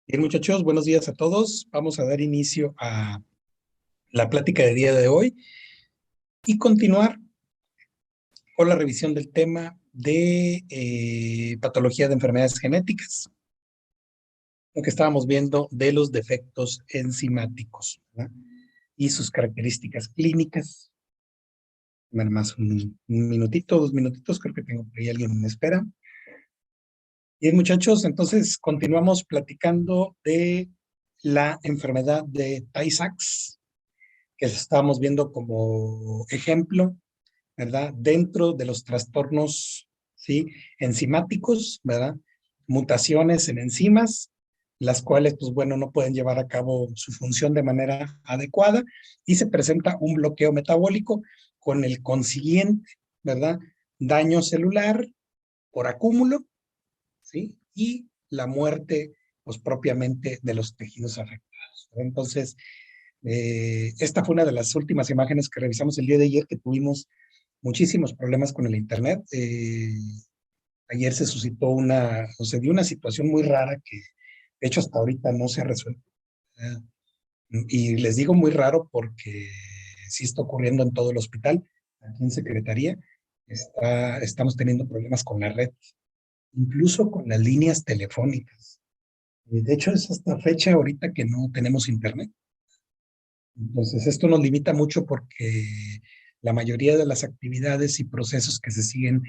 Bien, muchachos, buenos días a todos. Vamos a dar inicio a la plática de día de hoy y continuar con la revisión del tema de patología de enfermedades genéticas, lo que estábamos viendo de los defectos enzimáticos, ¿verdad? Y sus características clínicas. Bueno, más un minutito, 2 minutitos, creo que tengo por ahí alguien me espera. Bien, muchachos, entonces continuamos platicando de la enfermedad de Tay-Sachs, que estábamos viendo como ejemplo, ¿verdad? Dentro de los trastornos, ¿sí? Enzimáticos, ¿verdad? Mutaciones en enzimas, las cuales, pues bueno, no pueden llevar a cabo su función de manera adecuada y se presenta un bloqueo metabólico con el consiguiente, ¿verdad? Daño celular por acúmulo, ¿sí? Y la muerte, pues propiamente de los tejidos afectados. Entonces, esta fue una de las últimas imágenes que revisamos el día de ayer, que tuvimos muchísimos problemas con el Internet. Ayer se suscitó o se dio una situación muy rara que, de hecho, hasta ahorita no se ha resuelto. ¿Eh? Y les digo muy raro porque sí está ocurriendo en todo el hospital, aquí en Secretaría. Estamos teniendo problemas con la red, incluso con las líneas telefónicas. De hecho, es hasta fecha ahorita que no tenemos Internet. Entonces, esto nos limita mucho porque la mayoría de las actividades y procesos que se siguen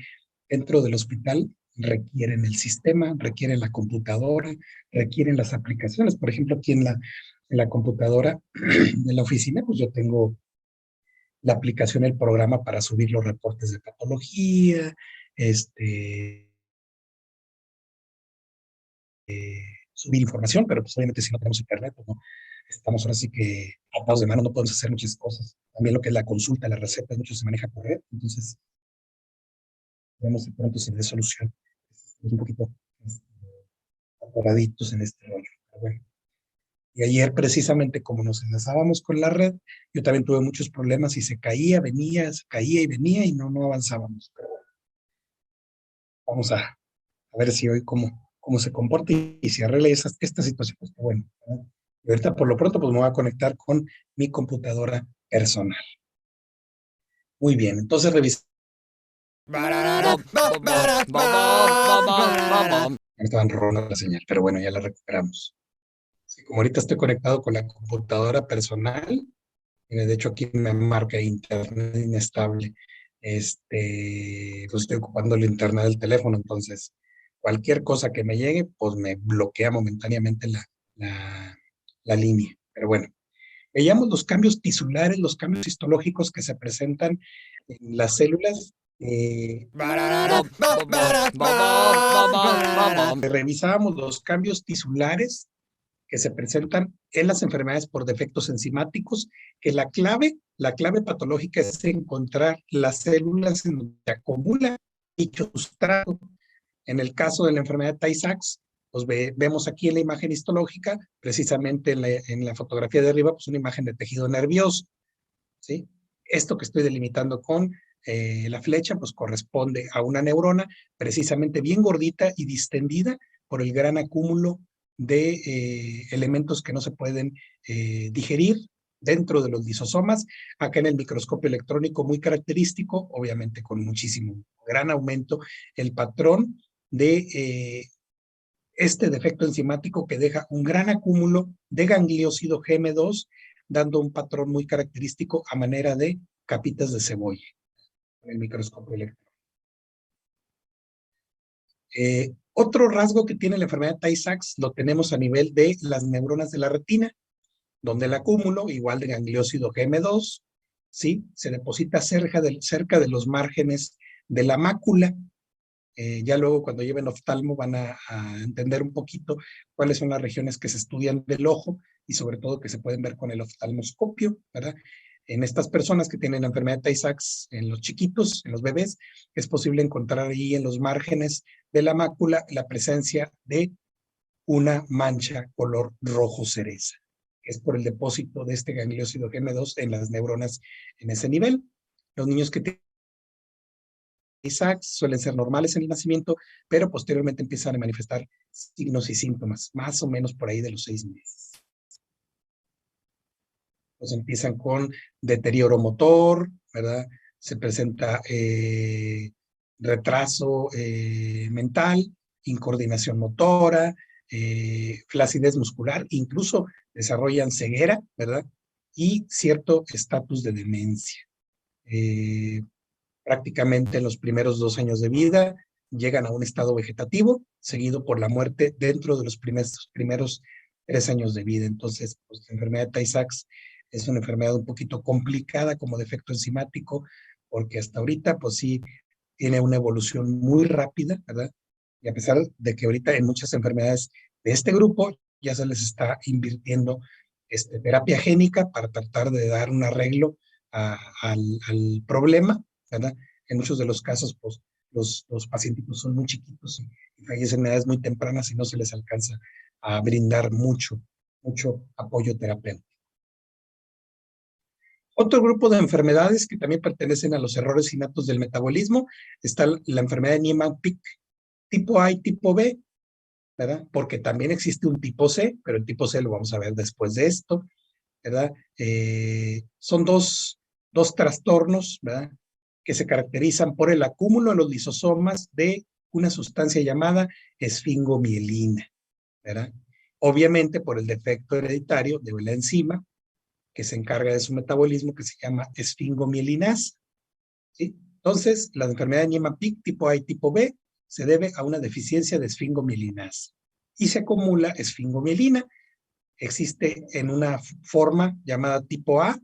dentro del hospital requieren el sistema, requieren la computadora, requieren las aplicaciones. Por ejemplo, aquí en la computadora de la oficina, pues yo tengo la aplicación, el programa para subir los reportes de patología, subir información, pero pues obviamente si no tenemos internet, pues no. Estamos ahora sí que atados de mano, no podemos hacer muchas cosas. También lo que es la consulta, la receta, mucho se maneja por red, entonces vemos de pronto si le dé solución. Es un poquito este, atoraditos en este rollo. Pero bueno. Y ayer, precisamente como nos enlazábamos con la red, yo también tuve muchos problemas y se caía, venía, se caía y venía y no avanzábamos. Pero bueno, vamos a ver si hoy cómo se comporta y si arregla esta situación, pues qué bueno, ¿verdad? Y ahorita por lo pronto pues me voy a conectar con mi computadora personal. Muy bien, entonces revisamos. Me estaban robando la señal, pero bueno, ya la recuperamos. Sí, como ahorita estoy conectado con la computadora personal, de hecho aquí me marca internet inestable. Pues estoy ocupando el internet del teléfono, entonces cualquier cosa que me llegue, pues me bloquea momentáneamente la, la línea. Pero bueno, veíamos los cambios tisulares, los cambios histológicos que se presentan en las células. Revisábamos los cambios tisulares que se presentan en las enfermedades por defectos enzimáticos, que la clave patológica es encontrar las células en donde se acumula dicho sustrato. En el caso de la enfermedad de Tay-Sachs, pues vemos aquí en la imagen histológica, precisamente en la fotografía de arriba, pues una imagen de tejido nervioso, ¿sí? Esto que estoy delimitando con la flecha, pues corresponde a una neurona precisamente bien gordita y distendida por el gran acúmulo de elementos que no se pueden digerir dentro de los lisosomas. Acá en el microscopio electrónico muy característico, obviamente con muchísimo, gran aumento, el patrón de este defecto enzimático que deja un gran acúmulo de gangliósido GM2, dando un patrón muy característico a manera de capitas de cebolla en el microscopio electrónico. Otro rasgo que tiene la enfermedad de Tay-Sachs lo tenemos a nivel de las neuronas de la retina, donde el acúmulo, igual de gangliósido GM2, ¿sí? Se deposita cerca de los márgenes de la mácula. Ya luego cuando lleven oftalmo van a entender un poquito cuáles son las regiones que se estudian del ojo y sobre todo que se pueden ver con el oftalmoscopio, ¿verdad? En estas personas que tienen la enfermedad de Tay-Sachs, en los chiquitos, en los bebés, es posible encontrar ahí en los márgenes de la mácula la presencia de una mancha color rojo cereza, que es por el depósito de este gangliósido GM2 en las neuronas en ese nivel. Los niños que Tay-Sachs suelen ser normales en el nacimiento, pero posteriormente empiezan a manifestar signos y síntomas, más o menos por ahí de los 6 meses. Pues empiezan con deterioro motor, ¿verdad? Se presenta retraso mental, incoordinación motora, flacidez muscular, incluso desarrollan ceguera, ¿verdad? Y cierto estatus de demencia. Prácticamente en los primeros 2 años de vida llegan a un estado vegetativo, seguido por la muerte dentro de los primeros 3 años de vida. Entonces, pues, la enfermedad de Tay-Sachs es una enfermedad un poquito complicada como defecto enzimático, porque hasta ahorita, pues sí, tiene una evolución muy rápida, ¿verdad? Y a pesar de que ahorita en muchas enfermedades de este grupo ya se les está invirtiendo terapia génica para tratar de dar un arreglo al problema, ¿verdad? En muchos de los casos, pues, los pacientes son muy chiquitos y fallecen en edades muy tempranas y no se les alcanza a brindar mucho apoyo terapéutico. Otro grupo de enfermedades que también pertenecen a los errores innatos del metabolismo está la enfermedad de Niemann-Pick tipo A y tipo B, ¿verdad? Porque también existe un tipo C, pero el tipo C lo vamos a ver después de esto, ¿verdad? Son dos trastornos, ¿verdad? Que se caracterizan por el acúmulo de los lisosomas de una sustancia llamada esfingomielina, ¿verdad? Obviamente por el defecto hereditario de la enzima que se encarga de su metabolismo, que se llama esfingomielinasa, ¿sí? Entonces, la enfermedad de Niemann-Pick tipo A y tipo B se debe a una deficiencia de esfingomielinasa y se acumula esfingomielina. Existe en una forma llamada tipo A,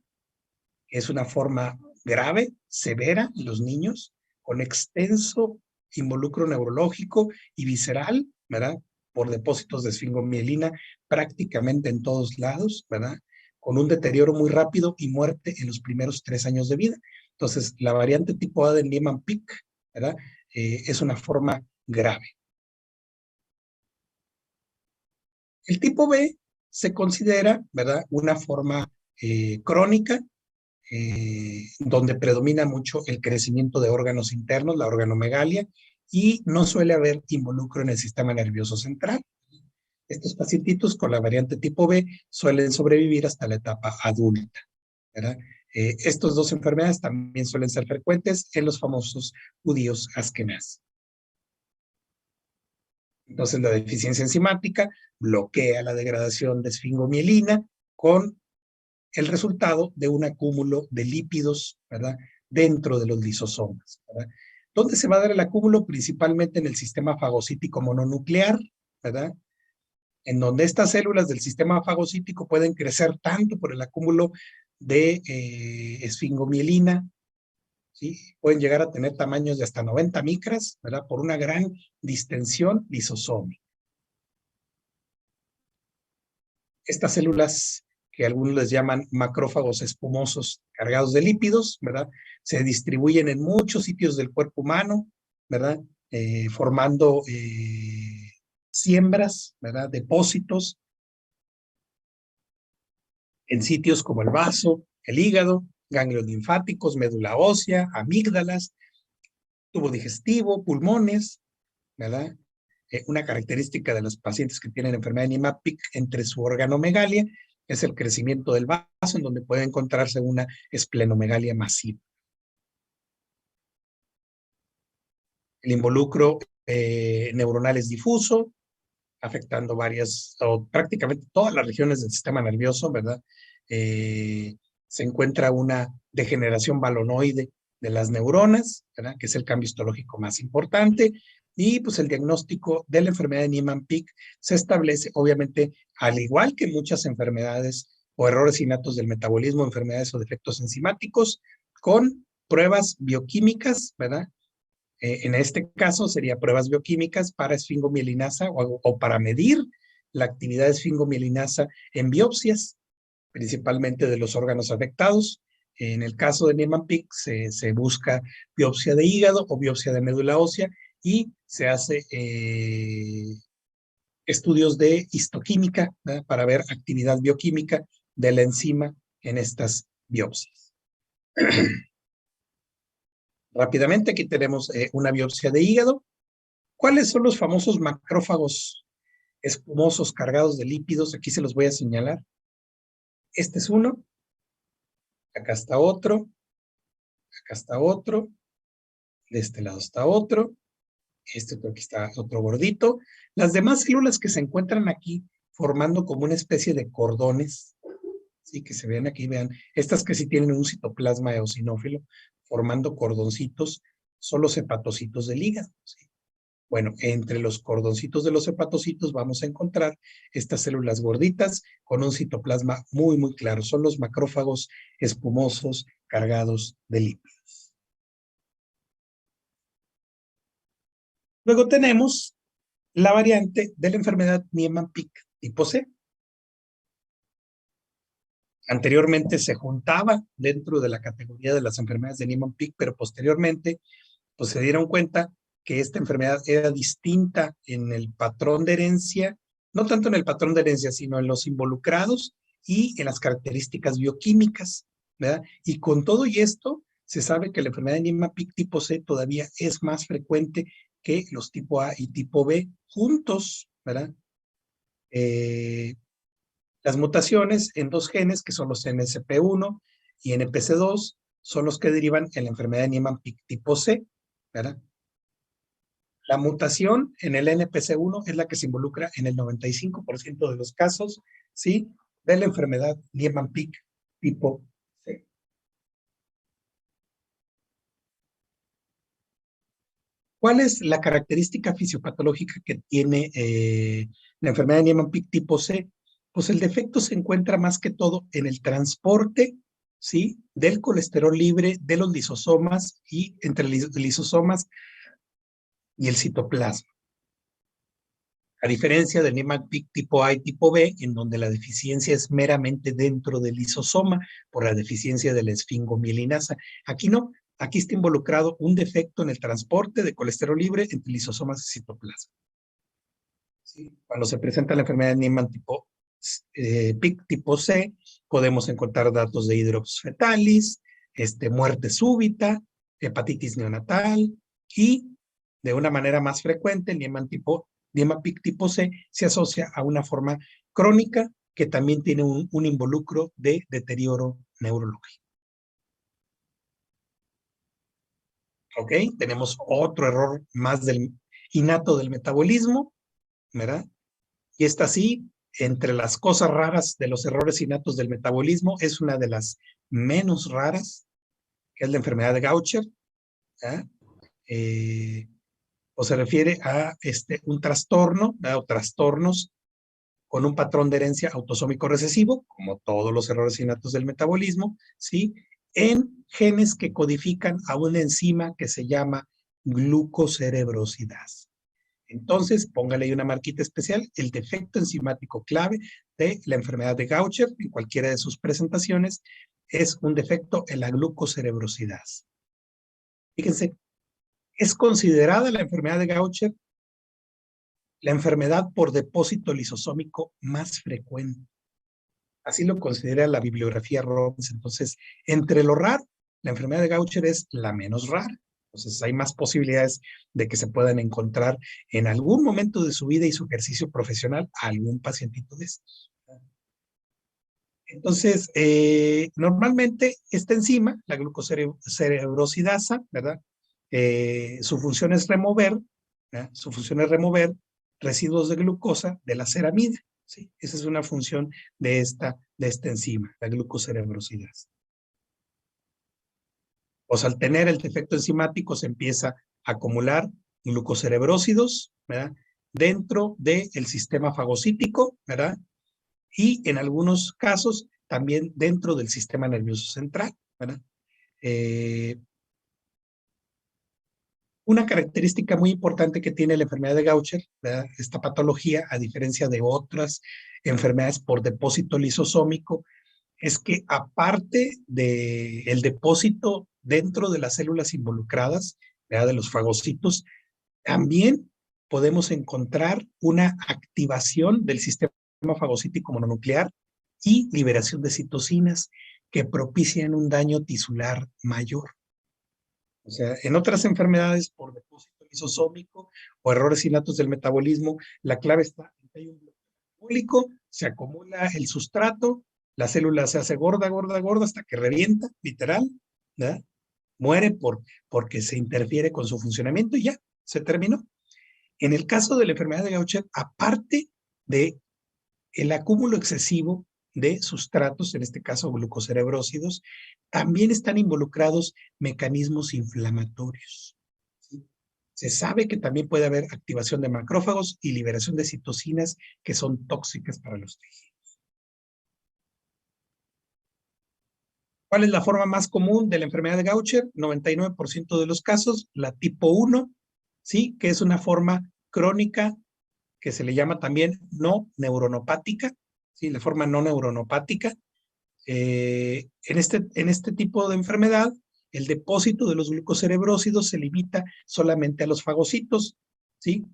que es una forma grave, severa en los niños, con extenso involucro neurológico y visceral, ¿verdad? Por depósitos de esfingomielina prácticamente en todos lados, ¿verdad? Con un deterioro muy rápido y muerte en los primeros 3 años de vida. Entonces, la variante tipo A de Niemann-Pick, ¿verdad? Es una forma grave. El tipo B se considera, ¿verdad? Una forma crónica, donde predomina mucho el crecimiento de órganos internos, la organomegalia, y no suele haber involucro en el sistema nervioso central. Estos pacientitos con la variante tipo B suelen sobrevivir hasta la etapa adulta, ¿verdad? Estas dos enfermedades también suelen ser frecuentes en los famosos judíos askenaz. Entonces, la deficiencia enzimática bloquea la degradación de esfingomielina con el resultado de un acúmulo de lípidos, ¿verdad? Dentro de los lisosomas, ¿verdad? ¿Dónde se va a dar el acúmulo? Principalmente en el sistema fagocítico mononuclear, ¿verdad? En donde estas células del sistema fagocítico pueden crecer tanto por el acúmulo de esfingomielina, ¿sí? Pueden llegar a tener tamaños de hasta 90 micras, ¿verdad? Por una gran distensión lisosómica. Estas células que algunos les llaman macrófagos espumosos cargados de lípidos, ¿verdad? Se distribuyen en muchos sitios del cuerpo humano, ¿verdad? Formando siembras, ¿verdad? Depósitos en sitios como el vaso, el hígado, ganglios linfáticos, médula ósea, amígdalas, tubo digestivo, pulmones, ¿verdad? Una característica de los pacientes que tienen enfermedad de Niemann-Pick entre su organomegalia es el crecimiento del vaso, en donde puede encontrarse una esplenomegalia masiva. El involucro neuronal es difuso, afectando varias o prácticamente todas las regiones del sistema nervioso, ¿verdad? Se encuentra una degeneración balonoide de las neuronas, ¿verdad? Que es el cambio histológico más importante, y pues el diagnóstico de la enfermedad de Niemann-Pick se establece, obviamente, al igual que muchas enfermedades o errores innatos del metabolismo, enfermedades o defectos enzimáticos, con pruebas bioquímicas, ¿verdad? En este caso sería pruebas bioquímicas para esfingomielinasa o para medir la actividad de esfingomielinasa en biopsias, principalmente de los órganos afectados. En el caso de Niemann-Pick se busca biopsia de hígado o biopsia de médula ósea y se hace estudios de histoquímica, ¿verdad? Para ver actividad bioquímica de la enzima en estas biopsias. Rápidamente, aquí tenemos una biopsia de hígado. ¿Cuáles son los famosos macrófagos espumosos cargados de lípidos? Aquí se los voy a señalar. Este es uno, acá está otro, de este lado está otro, aquí está otro gordito. Las demás células que se encuentran aquí formando como una especie de cordones, ¿sí? Que se ven aquí, vean, estas que sí tienen un citoplasma eosinófilo, formando cordoncitos, son los hepatocitos del hígado, ¿sí? Bueno, entre los cordoncitos de los hepatocitos vamos a encontrar estas células gorditas con un citoplasma muy, muy claro. Son los macrófagos espumosos cargados de lípidos. Luego tenemos la variante de la enfermedad Niemann-Pick tipo C. Anteriormente se juntaba dentro de la categoría de las enfermedades de Niemann-Pick, pero posteriormente pues se dieron cuenta que esta enfermedad era distinta en el patrón de herencia, no tanto en el patrón de herencia, sino en los involucrados y en las características bioquímicas, ¿verdad? Y con todo y esto, se sabe que la enfermedad de Niemann-Pick tipo C todavía es más frecuente que los tipo A y tipo B juntos, ¿verdad? Las mutaciones en dos genes, que son los NSP1 y NPC2, son los que derivan en la enfermedad de Niemann-Pick tipo C, ¿verdad? La mutación en el NPC1 es la que se involucra en el 95% de los casos, ¿sí? De la enfermedad Niemann-Pick tipo C. ¿Cuál es la característica fisiopatológica que tiene la enfermedad de Niemann-Pick tipo C? Pues el defecto se encuentra más que todo en el transporte, ¿sí? Del colesterol libre de los lisosomas y entre lisosomas y el citoplasma. A diferencia del Niemann-Pick tipo A y tipo B, en donde la deficiencia es meramente dentro del lisosoma por la deficiencia de la esfingomielinasa. Aquí no, aquí está involucrado un defecto en el transporte de colesterol libre entre lisosomas y citoplasma. ¿Sí? Cuando se presenta la enfermedad de Niemann-Pick tipo C, podemos encontrar datos de hidrops fetalis, muerte súbita, hepatitis neonatal y, de una manera más frecuente, el Niemann-Pick tipo C se asocia a una forma crónica que también tiene un involucro de deterioro neurológico. ¿Ok? Tenemos otro error más del innato del metabolismo, ¿verdad? Y esta sí, entre las cosas raras de los errores innatos del metabolismo, es una de las menos raras, que es la enfermedad de Gaucher, ¿eh? O se refiere a un trastorno, ¿verdad? O trastornos con un patrón de herencia autosómico recesivo, como todos los errores innatos del metabolismo, ¿sí? En genes que codifican a una enzima que se llama glucocerebrosidasa. Entonces, póngale ahí una marquita especial, el defecto enzimático clave de la enfermedad de Gaucher en cualquiera de sus presentaciones es un defecto en la glucocerebrosidasa. Fíjense, es considerada la enfermedad de Gaucher la enfermedad por depósito lisosómico más frecuente. Así lo considera la bibliografía Robbins. Entonces, entre lo raro, la enfermedad de Gaucher es la menos rara. Entonces, hay más posibilidades de que se puedan encontrar en algún momento de su vida y su ejercicio profesional a algún pacientito de estos. Entonces, normalmente esta enzima, la glucocerebrosidasa, ¿verdad? Su función es remover, ¿verdad? Su función es remover residuos de glucosa de la ceramida, ¿sí? Esa es una función de esta enzima, la glucocerebrosidasa. Pues al tener el defecto enzimático se empieza a acumular glucocerebrósidos, ¿verdad? Dentro del sistema fagocítico, ¿verdad? Y en algunos casos también dentro del sistema nervioso central, ¿verdad? Una característica muy importante que tiene la enfermedad de Gaucher, ¿verdad? Esta patología, a diferencia de otras enfermedades por depósito lisosómico, es que aparte del depósito dentro de las células involucradas, ¿verdad? De los fagocitos, también podemos encontrar una activación del sistema fagocítico mononuclear y liberación de citocinas que propician un daño tisular mayor. O sea, en otras enfermedades por depósito lisosómico o errores innatos del metabolismo, la clave está en que hay un bloqueo metabólico, se acumula el sustrato, la célula se hace gorda, gorda, gorda hasta que revienta, literal, ¿verdad? Muere porque se interfiere con su funcionamiento y ya, se terminó. En el caso de la enfermedad de Gaucher, aparte de el acúmulo excesivo de sustratos, en este caso glucocerebrósidos, también están involucrados mecanismos inflamatorios. ¿Sí? Se sabe que también puede haber activación de macrófagos y liberación de citocinas que son tóxicas para los tejidos. ¿Cuál es la forma más común de la enfermedad de Gaucher? 99% de los casos, la tipo 1, ¿sí? Que es una forma crónica que se le llama también no neuronopática, ¿sí? La forma no neuronopática. En este tipo de enfermedad, el depósito de los glucocerebrósidos se limita solamente a los fagocitos, ¿sí?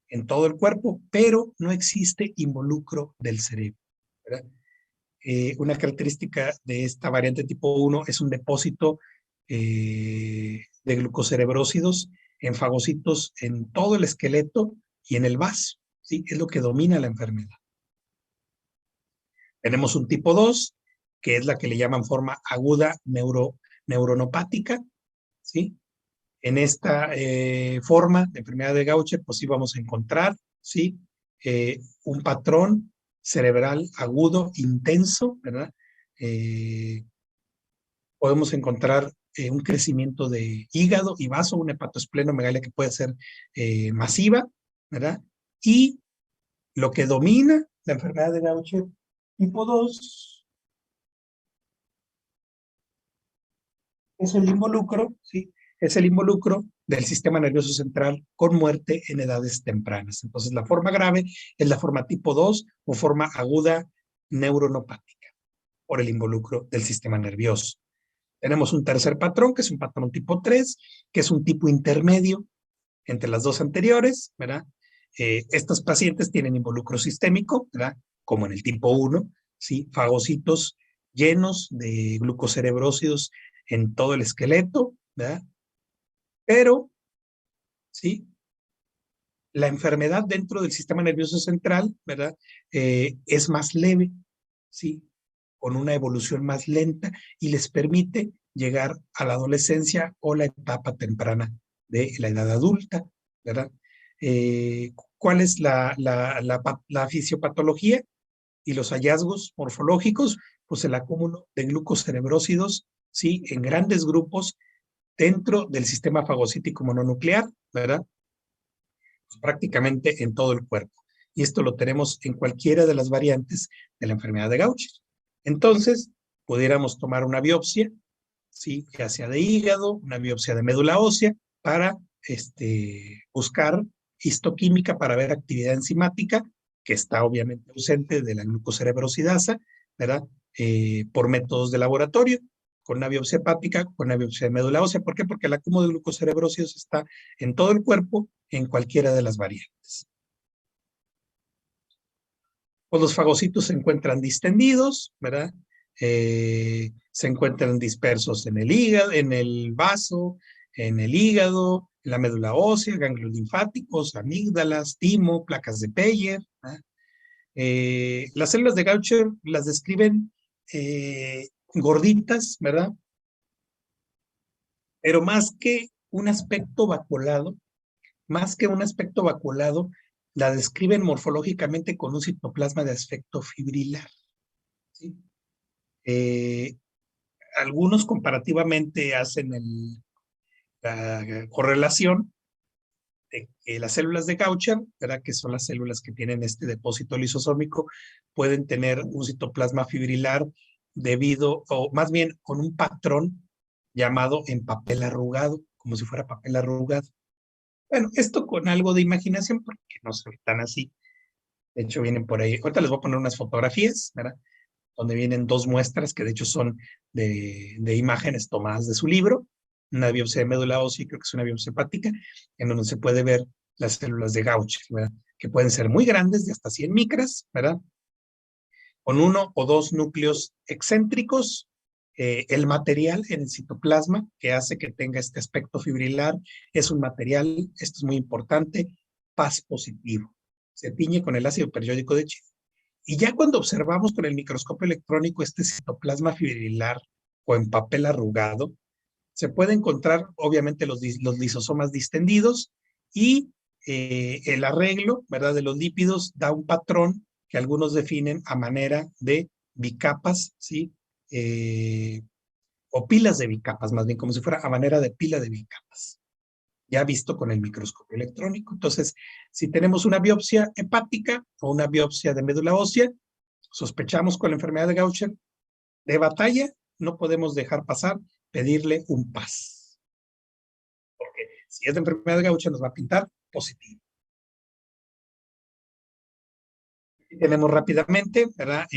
En todo el cuerpo, pero no existe involucro del cerebro, ¿verdad? Una característica de esta variante tipo 1 es un depósito de glucocerebrósidos en fagocitos en todo el esqueleto y en el vaso, ¿sí? Es lo que domina la enfermedad. Tenemos un tipo 2, que es la que le llaman forma aguda neuronopática, ¿sí? En esta forma de enfermedad de Gaucher, pues sí vamos a encontrar, ¿sí? Un patrón cerebral agudo, intenso, ¿verdad? Podemos encontrar un crecimiento de hígado y vaso, una hepatoesplenomegalia que puede ser masiva, ¿verdad? Y lo que domina la enfermedad de Gaucher tipo 2 es el involucro, ¿sí? Es el involucro del sistema nervioso central con muerte en edades tempranas. Entonces, la forma grave es la forma tipo 2 o forma aguda neuronopática por el involucro del sistema nervioso. Tenemos un tercer patrón, que es un patrón tipo 3, que es un tipo intermedio entre las dos anteriores, ¿verdad? Estos pacientes tienen involucro sistémico, ¿verdad? Como en el tipo 1, ¿sí? Fagocitos llenos de glucocerebrósidos en todo el esqueleto, ¿verdad? Pero, ¿sí? La enfermedad dentro del sistema nervioso central, ¿verdad? Es más leve, ¿sí? Con una evolución más lenta y les permite llegar a la adolescencia o la etapa temprana de la edad adulta, ¿verdad? ¿Cuál es la fisiopatología y los hallazgos morfológicos? Pues el acúmulo de glucocerebrósidos, ¿sí? En grandes grupos dentro del sistema fagocítico mononuclear, ¿verdad? Pues prácticamente en todo el cuerpo. Y esto lo tenemos en cualquiera de las variantes de la enfermedad de Gaucher. Entonces, pudiéramos tomar una biopsia, ¿sí? Ya sea de hígado, una biopsia de médula ósea, para buscar histoquímica para ver actividad enzimática, que está obviamente ausente de la glucocerebrosidasa, ¿verdad? Por métodos de laboratorio, con una biopsia hepática, con una biopsia de médula ósea. ¿Por qué? Porque el acúmulo de glucocerebrósidos está en todo el cuerpo, en cualquiera de las variantes. Pues los fagocitos se encuentran distendidos, ¿verdad? Se encuentran dispersos en el hígado, en el vaso, en el hígado, en la médula ósea, ganglios linfáticos, amígdalas, timo, placas de Peyer, ¿verdad? Las células de Gaucher las describen gorditas, ¿verdad? Pero más que un aspecto vacuolado, la describen morfológicamente con un citoplasma de aspecto fibrilar, ¿sí? Eh, Algunos comparativamente hacen la correlación de que las células de Gaucher, ¿verdad? Que son las células que tienen este depósito lisosómico, pueden tener un citoplasma fibrilar debido, o más bien con un patrón llamado en papel arrugado, como si fuera papel arrugado. Bueno, esto con algo de imaginación, porque no soy tan así. De hecho, vienen por ahí. Ahorita les voy a poner unas fotografías, ¿verdad? Donde vienen dos muestras que de hecho son de imágenes tomadas de su libro, una biopsia de médula ósea, creo que es una biopsia hepática, en donde se puede ver las células de Gaucher, ¿verdad? Que pueden ser muy grandes, de hasta 100 micras, ¿verdad? Con uno o dos núcleos excéntricos, el material en el citoplasma que hace que tenga este aspecto fibrilar es un material, esto es muy importante, Paz positivo. Se tiñe con el ácido periódico de Schiff. Y ya cuando observamos con el microscopio electrónico este citoplasma fibrilar o en papel arrugado, se puede encontrar obviamente los lisosomas distendidos y el arreglo, ¿verdad?, de los lípidos da un patrón que algunos definen a manera de bicapas, ¿sí? O pilas de bicapas, más bien como si fuera a manera de pila de bicapas, ya visto con el microscopio electrónico. Entonces, si tenemos una biopsia hepática o una biopsia de médula ósea, sospechamos con la enfermedad de Gaucher, de batalla no podemos dejar pasar pedirle un PAS. Porque si es de enfermedad de Gaucher nos va a pintar positivo. Aquí tenemos rápidamente, ¿verdad?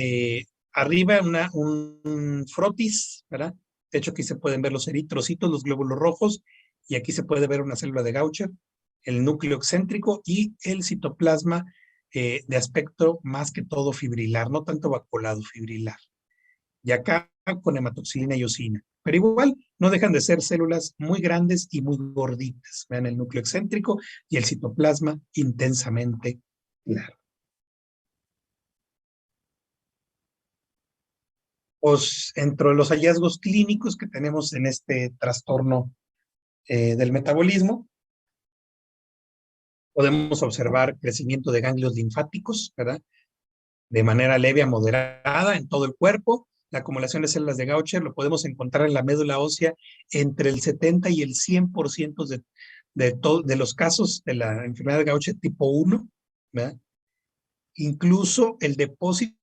Arriba un frotis, ¿verdad? De hecho, aquí se pueden ver los eritrocitos, los glóbulos rojos, y aquí se puede ver una célula de Gaucher, el núcleo excéntrico y el citoplasma de aspecto más que todo fibrilar, no tanto vacuolado, fibrilar. Y acá con hematoxilina y eosina. Pero igual no dejan de ser células muy grandes y muy gorditas. Vean el núcleo excéntrico y el citoplasma intensamente claro. Pues entre los hallazgos clínicos que tenemos en este trastorno del metabolismo, podemos observar crecimiento de ganglios linfáticos, ¿verdad? De manera leve a moderada en todo el cuerpo. La acumulación de células de Gaucher lo podemos encontrar en la médula ósea entre el 70 y el 100% de los casos de la enfermedad de Gaucher tipo 1, ¿verdad? Incluso el depósito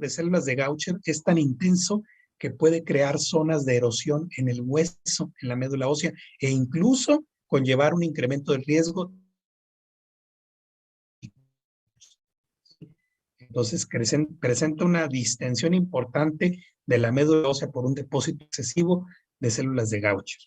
de células de Gaucher es tan intenso que puede crear zonas de erosión en el hueso, en la médula ósea, e incluso conllevar un incremento del riesgo. Entonces presenta una distensión importante de la médula ósea por un depósito excesivo de células de Gaucher.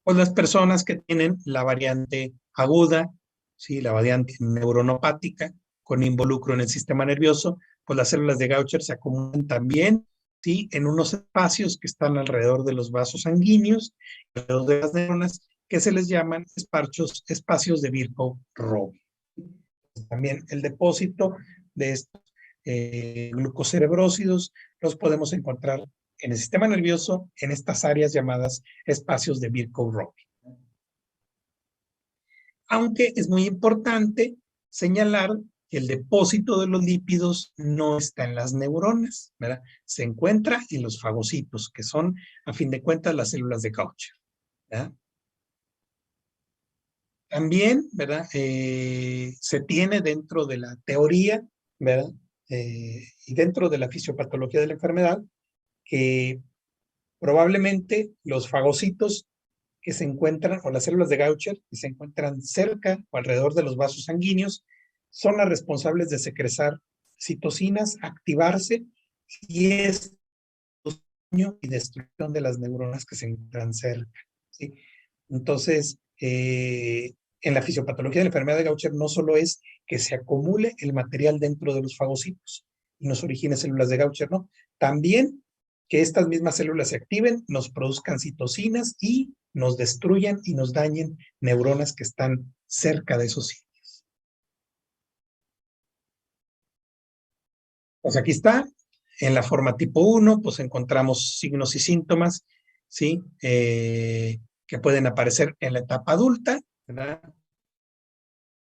Pues las personas que tienen la variante aguda, ¿sí?, la variante neuronopática, con involucro en el sistema nervioso, pues las células de Gaucher se acumulan también, ¿sí?, en unos espacios que están alrededor de los vasos sanguíneos, alrededor de las neuronas, que se les llaman espacios de Virchow-Robin. También el depósito de estos glucocerebrósidos los podemos encontrar en el sistema nervioso en estas áreas llamadas espacios de Virchow-Robin. Aunque es muy importante señalar que el depósito de los lípidos no está en las neuronas, ¿verdad? Se encuentra en los fagocitos, que son, a fin de cuentas, las células de Gaucher, ¿verdad? También, ¿verdad? Se tiene dentro de la teoría, ¿verdad? Y dentro de la fisiopatología de la enfermedad, que probablemente los fagocitos que se encuentran, o las células de Gaucher, que se encuentran cerca o alrededor de los vasos sanguíneos, son las responsables de secretar citocinas, activarse, y es daño y destrucción de las neuronas que se encuentran cerca, ¿sí? Entonces, en la fisiopatología de la enfermedad de Gaucher no solo es que se acumule el material dentro de los fagocitos y nos origine células de Gaucher, no. También que estas mismas células se activen, nos produzcan citocinas y nos destruyan y nos dañen neuronas que están cerca de esos sitios. Pues aquí está, en la forma tipo 1, pues encontramos signos y síntomas, ¿sí? Que pueden aparecer en la etapa adulta, ¿verdad?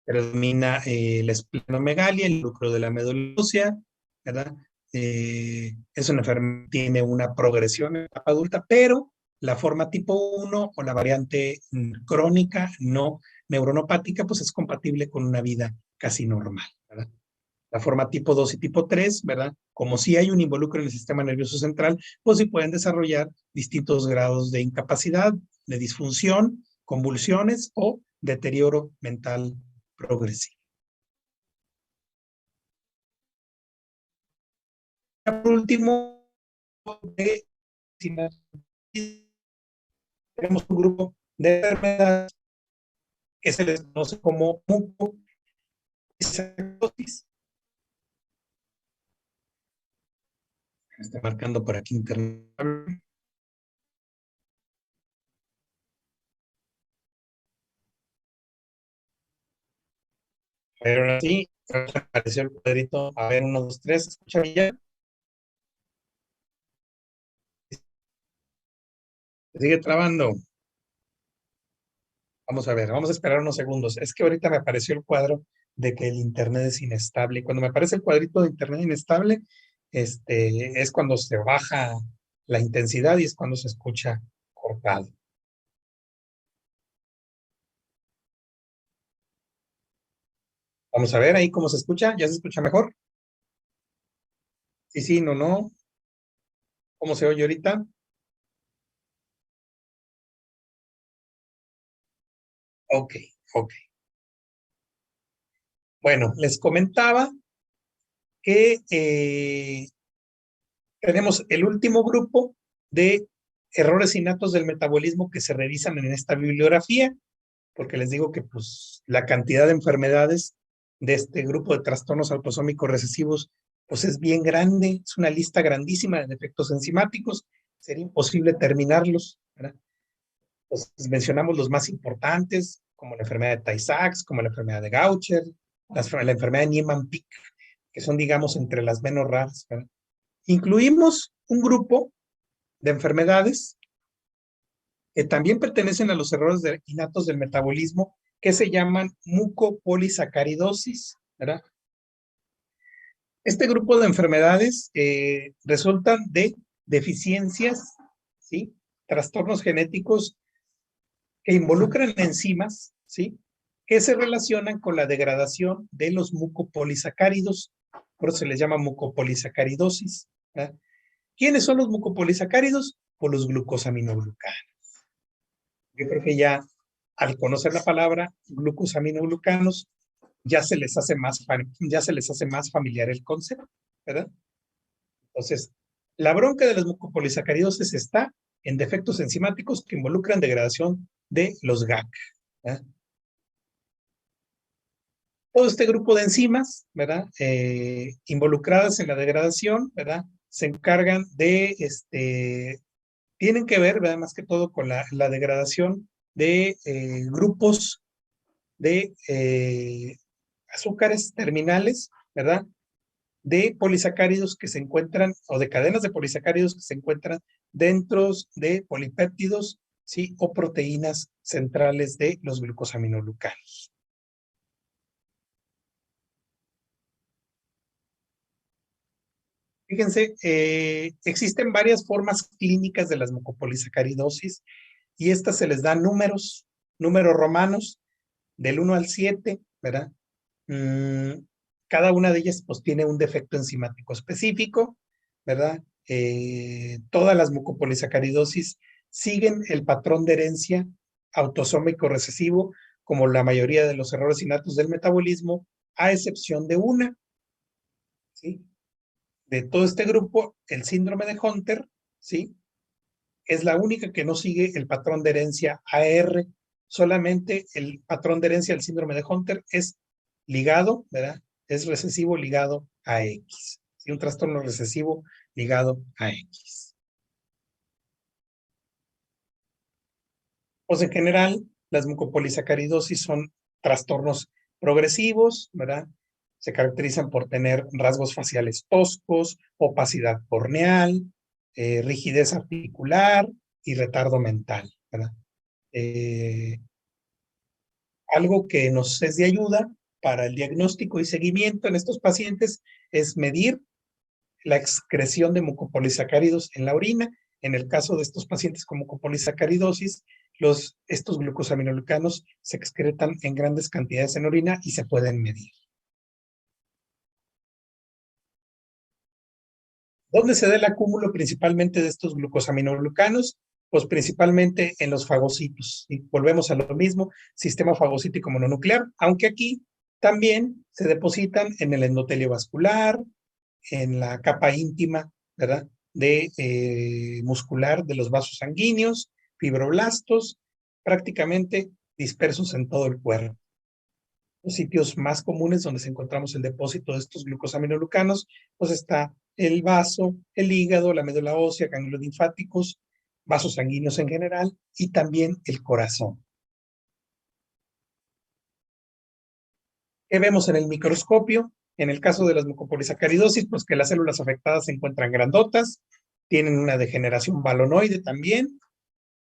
Predomina la esplenomegalia, el lucro de la médula ósea, ¿verdad? Es una enfermedad, tiene una progresión en la etapa adulta, pero la forma tipo 1 o la variante crónica no neuronopática, pues es compatible con una vida casi normal, ¿verdad? La forma tipo 2 y tipo 3, ¿verdad? Como si hay un involucro en el sistema nervioso central, pues sí pueden desarrollar distintos grados de incapacidad, de disfunción, convulsiones o deterioro mental progresivo. Por último, tenemos un grupo de enfermedades que se les conoce como mucoviscosis. Está marcando por aquí internet. Pero ahora sí, apareció el cuadrito. A ver, uno, dos, tres. ¿Escucha ya? ¿Se sigue trabando? Vamos a ver, vamos a esperar unos segundos. Es que ahorita me apareció el cuadro de que el internet es inestable. Y cuando me aparece el cuadrito de internet inestable, es cuando se baja la intensidad y es cuando se escucha cortado. Vamos a ver ahí cómo se escucha. ¿Ya se escucha mejor? Sí, sí, no, no. ¿Cómo se oye ahorita? Ok, ok. Bueno, les comentaba que tenemos el último grupo de errores innatos del metabolismo que se revisan en esta bibliografía, porque les digo que pues, la cantidad de enfermedades de este grupo de trastornos autosómicos recesivos pues es bien grande, es una lista grandísima de defectos enzimáticos, sería imposible terminarlos, ¿verdad? Entonces mencionamos los más importantes, como la enfermedad de Tay-Sachs, como la enfermedad de Gaucher, la enfermedad de Niemann-Pick, que son, digamos, entre las menos raras, ¿verdad? Incluimos un grupo de enfermedades que también pertenecen a los errores innatos del metabolismo, que se llaman mucopolisacaridosis, ¿verdad? Este grupo de enfermedades resultan de deficiencias, ¿sí? Trastornos genéticos que involucran enzimas, ¿sí? Que se relacionan con la degradación de los mucopolisacáridos, por eso se les llama mucopolisacaridosis, ¿verdad? ¿Quiénes son los mucopolisacáridos? Pues los glucosaminoglucanos. Yo creo que ya al conocer la palabra glucosaminoglucanos ya se les hace más familiar el concepto, ¿verdad? Entonces, la bronca de las mucopolisacaridosis está en defectos enzimáticos que involucran degradación de los GAC, ¿verdad? Todo este grupo de enzimas, ¿verdad? Involucradas en la degradación, ¿verdad? Se encargan de, tienen que ver, ¿verdad? Más que todo con la degradación de grupos de azúcares terminales, ¿verdad? De polisacáridos que se encuentran, o de cadenas de polisacáridos que se encuentran dentro de polipéptidos, ¿sí? O proteínas centrales de los glucosaminoglucanos. Fíjense, existen varias formas clínicas de las mucopolisacaridosis y estas se les dan números romanos del 1 al 7, ¿verdad? Cada una de ellas pues tiene un defecto enzimático específico, ¿verdad? Todas las mucopolisacaridosis siguen el patrón de herencia autosómico recesivo, como la mayoría de los errores innatos del metabolismo, a excepción de una, ¿sí? De todo este grupo, el síndrome de Hunter, ¿sí? Es la única que no sigue el patrón de herencia AR. Solamente el patrón de herencia del síndrome de Hunter es ligado, ¿verdad? Es recesivo ligado a X. ¿Sí? Un trastorno recesivo ligado a X. Pues en general, las mucopolisacaridosis son trastornos progresivos, ¿verdad? Se caracterizan por tener rasgos faciales toscos, opacidad corneal, rigidez articular y retardo mental, ¿verdad? Eh, Algo que nos es de ayuda para el diagnóstico y seguimiento en estos pacientes es medir la excreción de mucopolisacáridos en la orina. En el caso de estos pacientes con mucopolisacaridosis, estos glucosaminoglucanos se excretan en grandes cantidades en orina y se pueden medir. ¿Dónde se da el acúmulo principalmente de estos glucosaminoglucanos? Pues principalmente en los fagocitos. Y volvemos a lo mismo, sistema fagocítico mononuclear, aunque aquí también se depositan en el endotelio vascular, en la capa íntima, ¿verdad? De muscular de los vasos sanguíneos, fibroblastos, prácticamente dispersos en todo el cuerpo. Los sitios más comunes donde se encontramos el depósito de estos glucosaminoglucanos, pues está el vaso, el hígado, la médula ósea, ganglios linfáticos, vasos sanguíneos en general y también el corazón. ¿Qué vemos en el microscopio? En el caso de las mucopolisacaridosis, pues que las células afectadas se encuentran grandotas, tienen una degeneración balonoide también,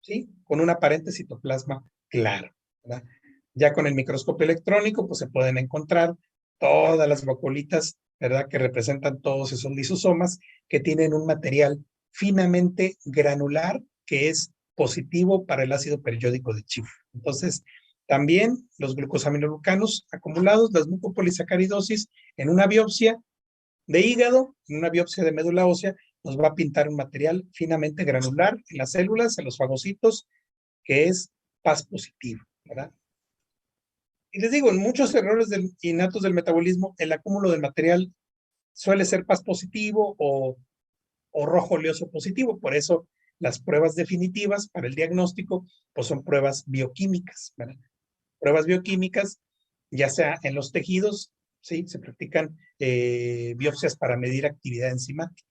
¿sí? Con un aparente citoplasma claro, ¿verdad? Ya con el microscopio electrónico, pues se pueden encontrar todas las vacuolitas, ¿verdad? Que representan todos esos lisosomas que tienen un material finamente granular que es positivo para el ácido periódico de Schiff. Entonces, también los glucosaminoglucanos acumulados, las mucopolisacaridosis, en una biopsia de hígado, en una biopsia de médula ósea, nos va a pintar un material finamente granular en las células, en los fagocitos, que es Paz positivo, ¿verdad? Y les digo, en muchos errores innatos del metabolismo, el acúmulo del material suele ser Paz positivo o rojo oleoso positivo. Por eso las pruebas definitivas para el diagnóstico pues son pruebas bioquímicas, ¿verdad? Pruebas bioquímicas, ya sea en los tejidos, ¿sí? Se practican biopsias para medir actividad enzimática.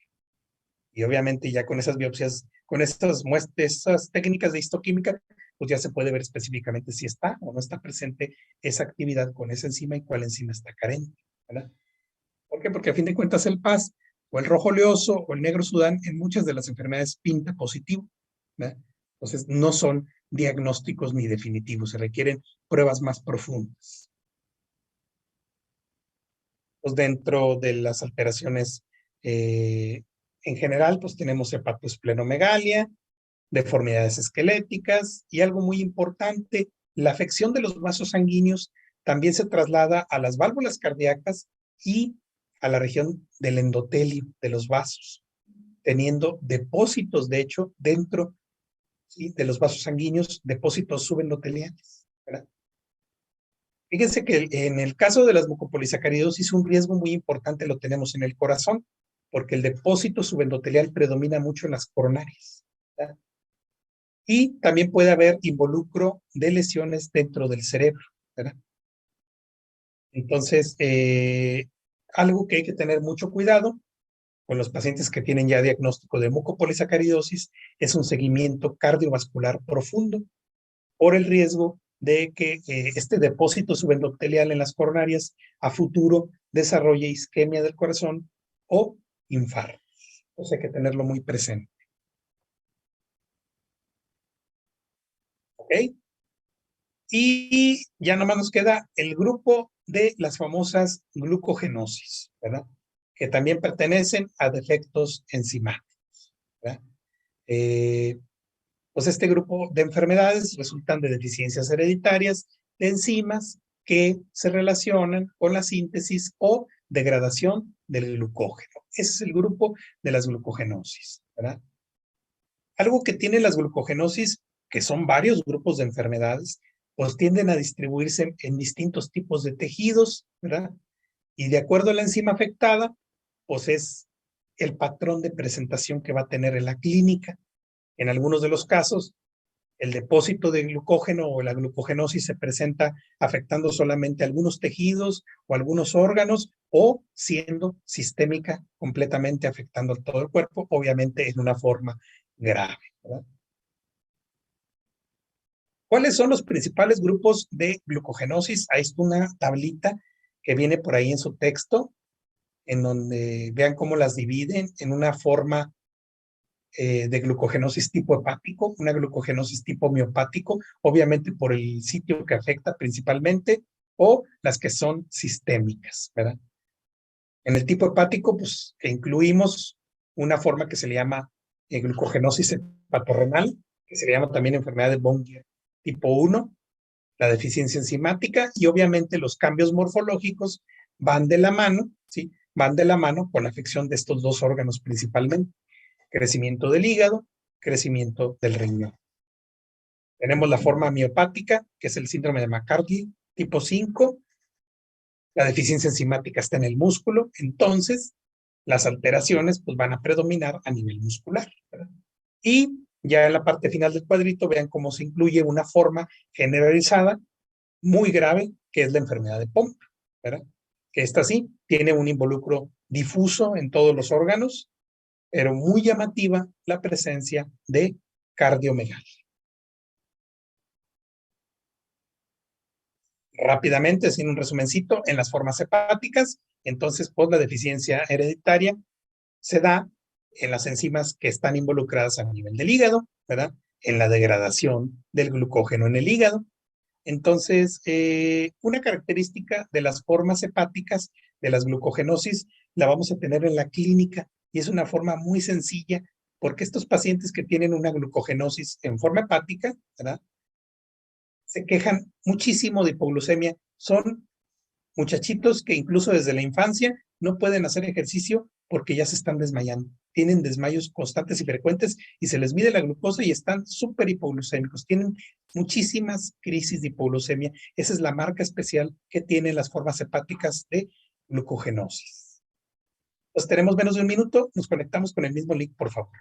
Y obviamente ya con esas biopsias, con estas técnicas de histoquímica, pues ya se puede ver específicamente si está o no está presente esa actividad con esa enzima y cuál enzima está carente, ¿verdad? ¿Por qué? Porque a fin de cuentas el PAS o el rojo oleoso o el negro Sudán en muchas de las enfermedades pinta positivo, ¿verdad? Entonces no son diagnósticos ni definitivos, se requieren pruebas más profundas. Pues dentro de las alteraciones en general, pues tenemos hepatosplenomegalia, deformidades esqueléticas y algo muy importante, la afección de los vasos sanguíneos también se traslada a las válvulas cardíacas y a la región del endotelio de los vasos, teniendo depósitos, de hecho, dentro, ¿sí?, de los vasos sanguíneos, depósitos subendoteliales, ¿verdad? Fíjense que en el caso de las mucopolisacaridosis, un riesgo muy importante lo tenemos en el corazón, porque el depósito subendotelial predomina mucho en las coronarias, ¿verdad? Y también puede haber involucro de lesiones dentro del cerebro, ¿verdad? Entonces, algo que hay que tener mucho cuidado con los pacientes que tienen ya diagnóstico de mucopolisacaridosis es un seguimiento cardiovascular profundo por el riesgo de que este depósito subendotelial en las coronarias a futuro desarrolle isquemia del corazón o infarto. Entonces hay que tenerlo muy presente. ¿Ok? Y ya nomás nos queda el grupo de las famosas glucogenosis, ¿verdad? Que también pertenecen a defectos enzimáticos, ¿verdad? Pues este grupo de enfermedades resultan de deficiencias hereditarias de enzimas que se relacionan con la síntesis o degradación del glucógeno. Ese es el grupo de las glucogenosis, ¿verdad? Algo que tiene las glucogenosis, que son varios grupos de enfermedades, pues tienden a distribuirse en distintos tipos de tejidos, ¿verdad? Y de acuerdo a la enzima afectada, pues es el patrón de presentación que va a tener en la clínica. En algunos de los casos, el depósito de glucógeno o la glucogenosis se presenta afectando solamente algunos tejidos o algunos órganos o siendo sistémica completamente afectando todo el cuerpo, obviamente en una forma grave, ¿verdad? ¿Cuáles son los principales grupos de glucogenosis? Ahí está una tablita que viene por ahí en su texto, en donde vean cómo las dividen en una forma de glucogenosis tipo hepático, una glucogenosis tipo miopático, obviamente por el sitio que afecta principalmente, o las que son sistémicas, ¿verdad? En el tipo hepático, pues incluimos una forma que se le llama glucogenosis hepatorrenal, que se le llama también enfermedad de Bongier tipo 1, la deficiencia enzimática, y obviamente los cambios morfológicos van de la mano, ¿sí? Van de la mano con la afección de estos dos órganos principalmente. Crecimiento del hígado, crecimiento del riñón. Tenemos la forma miopática, que es el síndrome de McCarthy tipo 5. La deficiencia enzimática está en el músculo, entonces las alteraciones pues, van a predominar a nivel muscular, ¿verdad? Y ya en la parte final del cuadrito, vean cómo se incluye una forma generalizada muy grave que es la enfermedad de Pompe, ¿verdad? Que esta sí tiene un involucro difuso en todos los órganos, pero muy llamativa la presencia de cardiomegalia. Rápidamente, sin un resumencito, en las formas hepáticas, entonces, pues la deficiencia hereditaria se da en las enzimas que están involucradas a nivel del hígado, ¿verdad? En la degradación del glucógeno en el hígado. Entonces, una característica de las formas hepáticas de las glucogenosis la vamos a tener en la clínica y es una forma muy sencilla porque estos pacientes que tienen una glucogenosis en forma hepática, ¿verdad? Se quejan muchísimo de hipoglucemia. Son muchachitos que incluso desde la infancia no pueden hacer ejercicio porque ya se están desmayando. Tienen desmayos constantes y frecuentes y se les mide la glucosa y están súper hipoglucémicos. Tienen muchísimas crisis de hipoglucemia. Esa es la marca especial que tienen las formas hepáticas de glucogenosis. Pues tenemos menos de un minuto. Nos conectamos con el mismo link, por favor.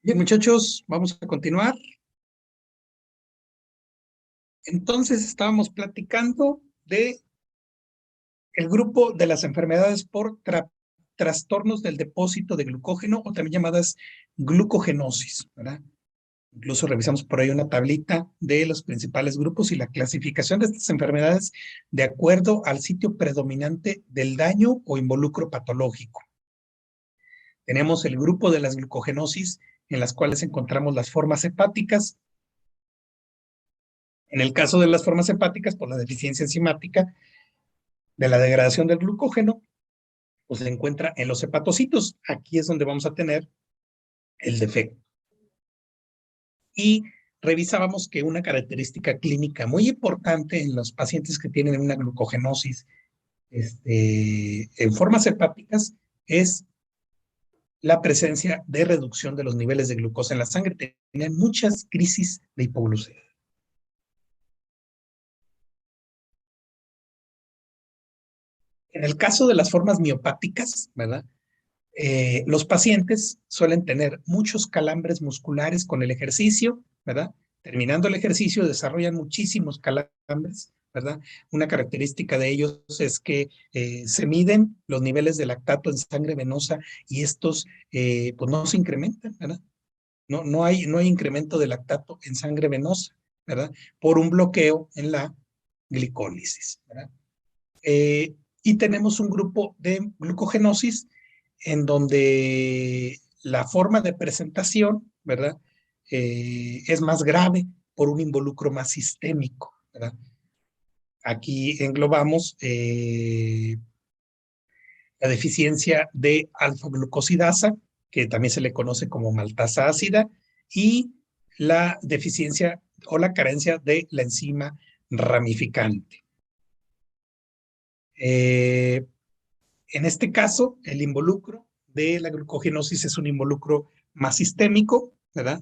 Bien, muchachos, vamos a continuar. Entonces estábamos platicando de el grupo de las enfermedades por trastornos del depósito de glucógeno o también llamadas glucogenosis, ¿verdad? Incluso revisamos por ahí una tablita de los principales grupos y la clasificación de estas enfermedades de acuerdo al sitio predominante del daño o involucro patológico. Tenemos el grupo de las glucogenosis en las cuales encontramos las formas hepáticas. En el caso de las formas hepáticas, por la deficiencia enzimática de la degradación del glucógeno, pues se encuentra en los hepatocitos. Aquí es donde vamos a tener el defecto. Y revisábamos que una característica clínica muy importante en los pacientes que tienen una glucogenosis en formas hepáticas es la presencia de reducción de los niveles de glucosa en la sangre. Tienen muchas crisis de hipoglucemia. En el caso de las formas miopáticas, ¿verdad? Los pacientes suelen tener muchos calambres musculares con el ejercicio, ¿verdad? Terminando el ejercicio desarrollan muchísimos calambres, ¿verdad? Una característica de ellos es que se miden los niveles de lactato en sangre venosa y estos pues no se incrementan, ¿verdad? No hay incremento de lactato en sangre venosa, ¿verdad? Por un bloqueo en la glicólisis, ¿verdad? Y tenemos un grupo de glucogenosis en donde la forma de presentación, ¿verdad? Es más grave por un involucro más sistémico, ¿verdad? Aquí englobamos la deficiencia de alfa-glucosidasa, que también se le conoce como maltasa ácida, y la deficiencia o la carencia de la enzima ramificante. En este caso, el involucro de la glucogenosis es un involucro más sistémico, ¿verdad?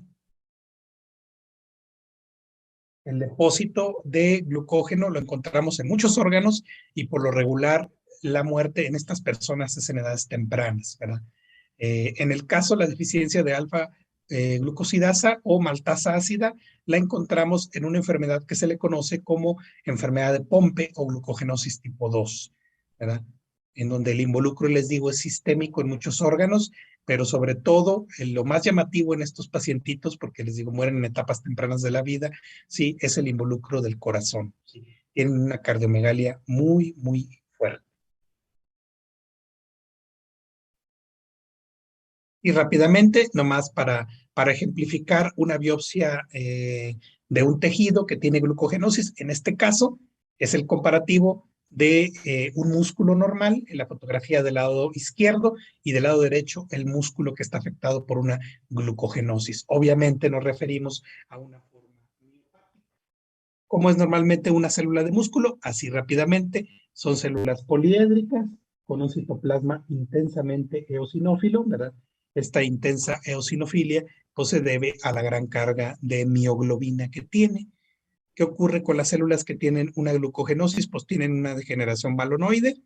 El depósito de glucógeno lo encontramos en muchos órganos y por lo regular la muerte en estas personas es en edades tempranas, ¿verdad? En el caso, la deficiencia de alfa glucosidasa o maltasa ácida la encontramos en una enfermedad que se le conoce como enfermedad de Pompe o glucogenosis tipo 2, ¿verdad? En donde el involucro, les digo, es sistémico en muchos órganos, pero sobre todo lo más llamativo en estos pacientitos, porque les digo, mueren en etapas tempranas de la vida, sí, es el involucro del corazón. ¿Sí? Tienen una cardiomegalia muy, muy fuerte. Y rápidamente, nomás para ejemplificar una biopsia de un tejido que tiene glucogenosis, en este caso es el comparativo de un músculo normal en la fotografía del lado izquierdo y del lado derecho el músculo que está afectado por una glucogenosis. Obviamente nos referimos a una forma como es normalmente una célula de músculo, así rápidamente son células poliédricas con un citoplasma intensamente eosinófilo, ¿verdad? Esta intensa eosinofilia pues se debe a la gran carga de mioglobina que tiene. ¿Qué ocurre con las células que tienen una glucogenosis? Pues tienen una degeneración balonoide.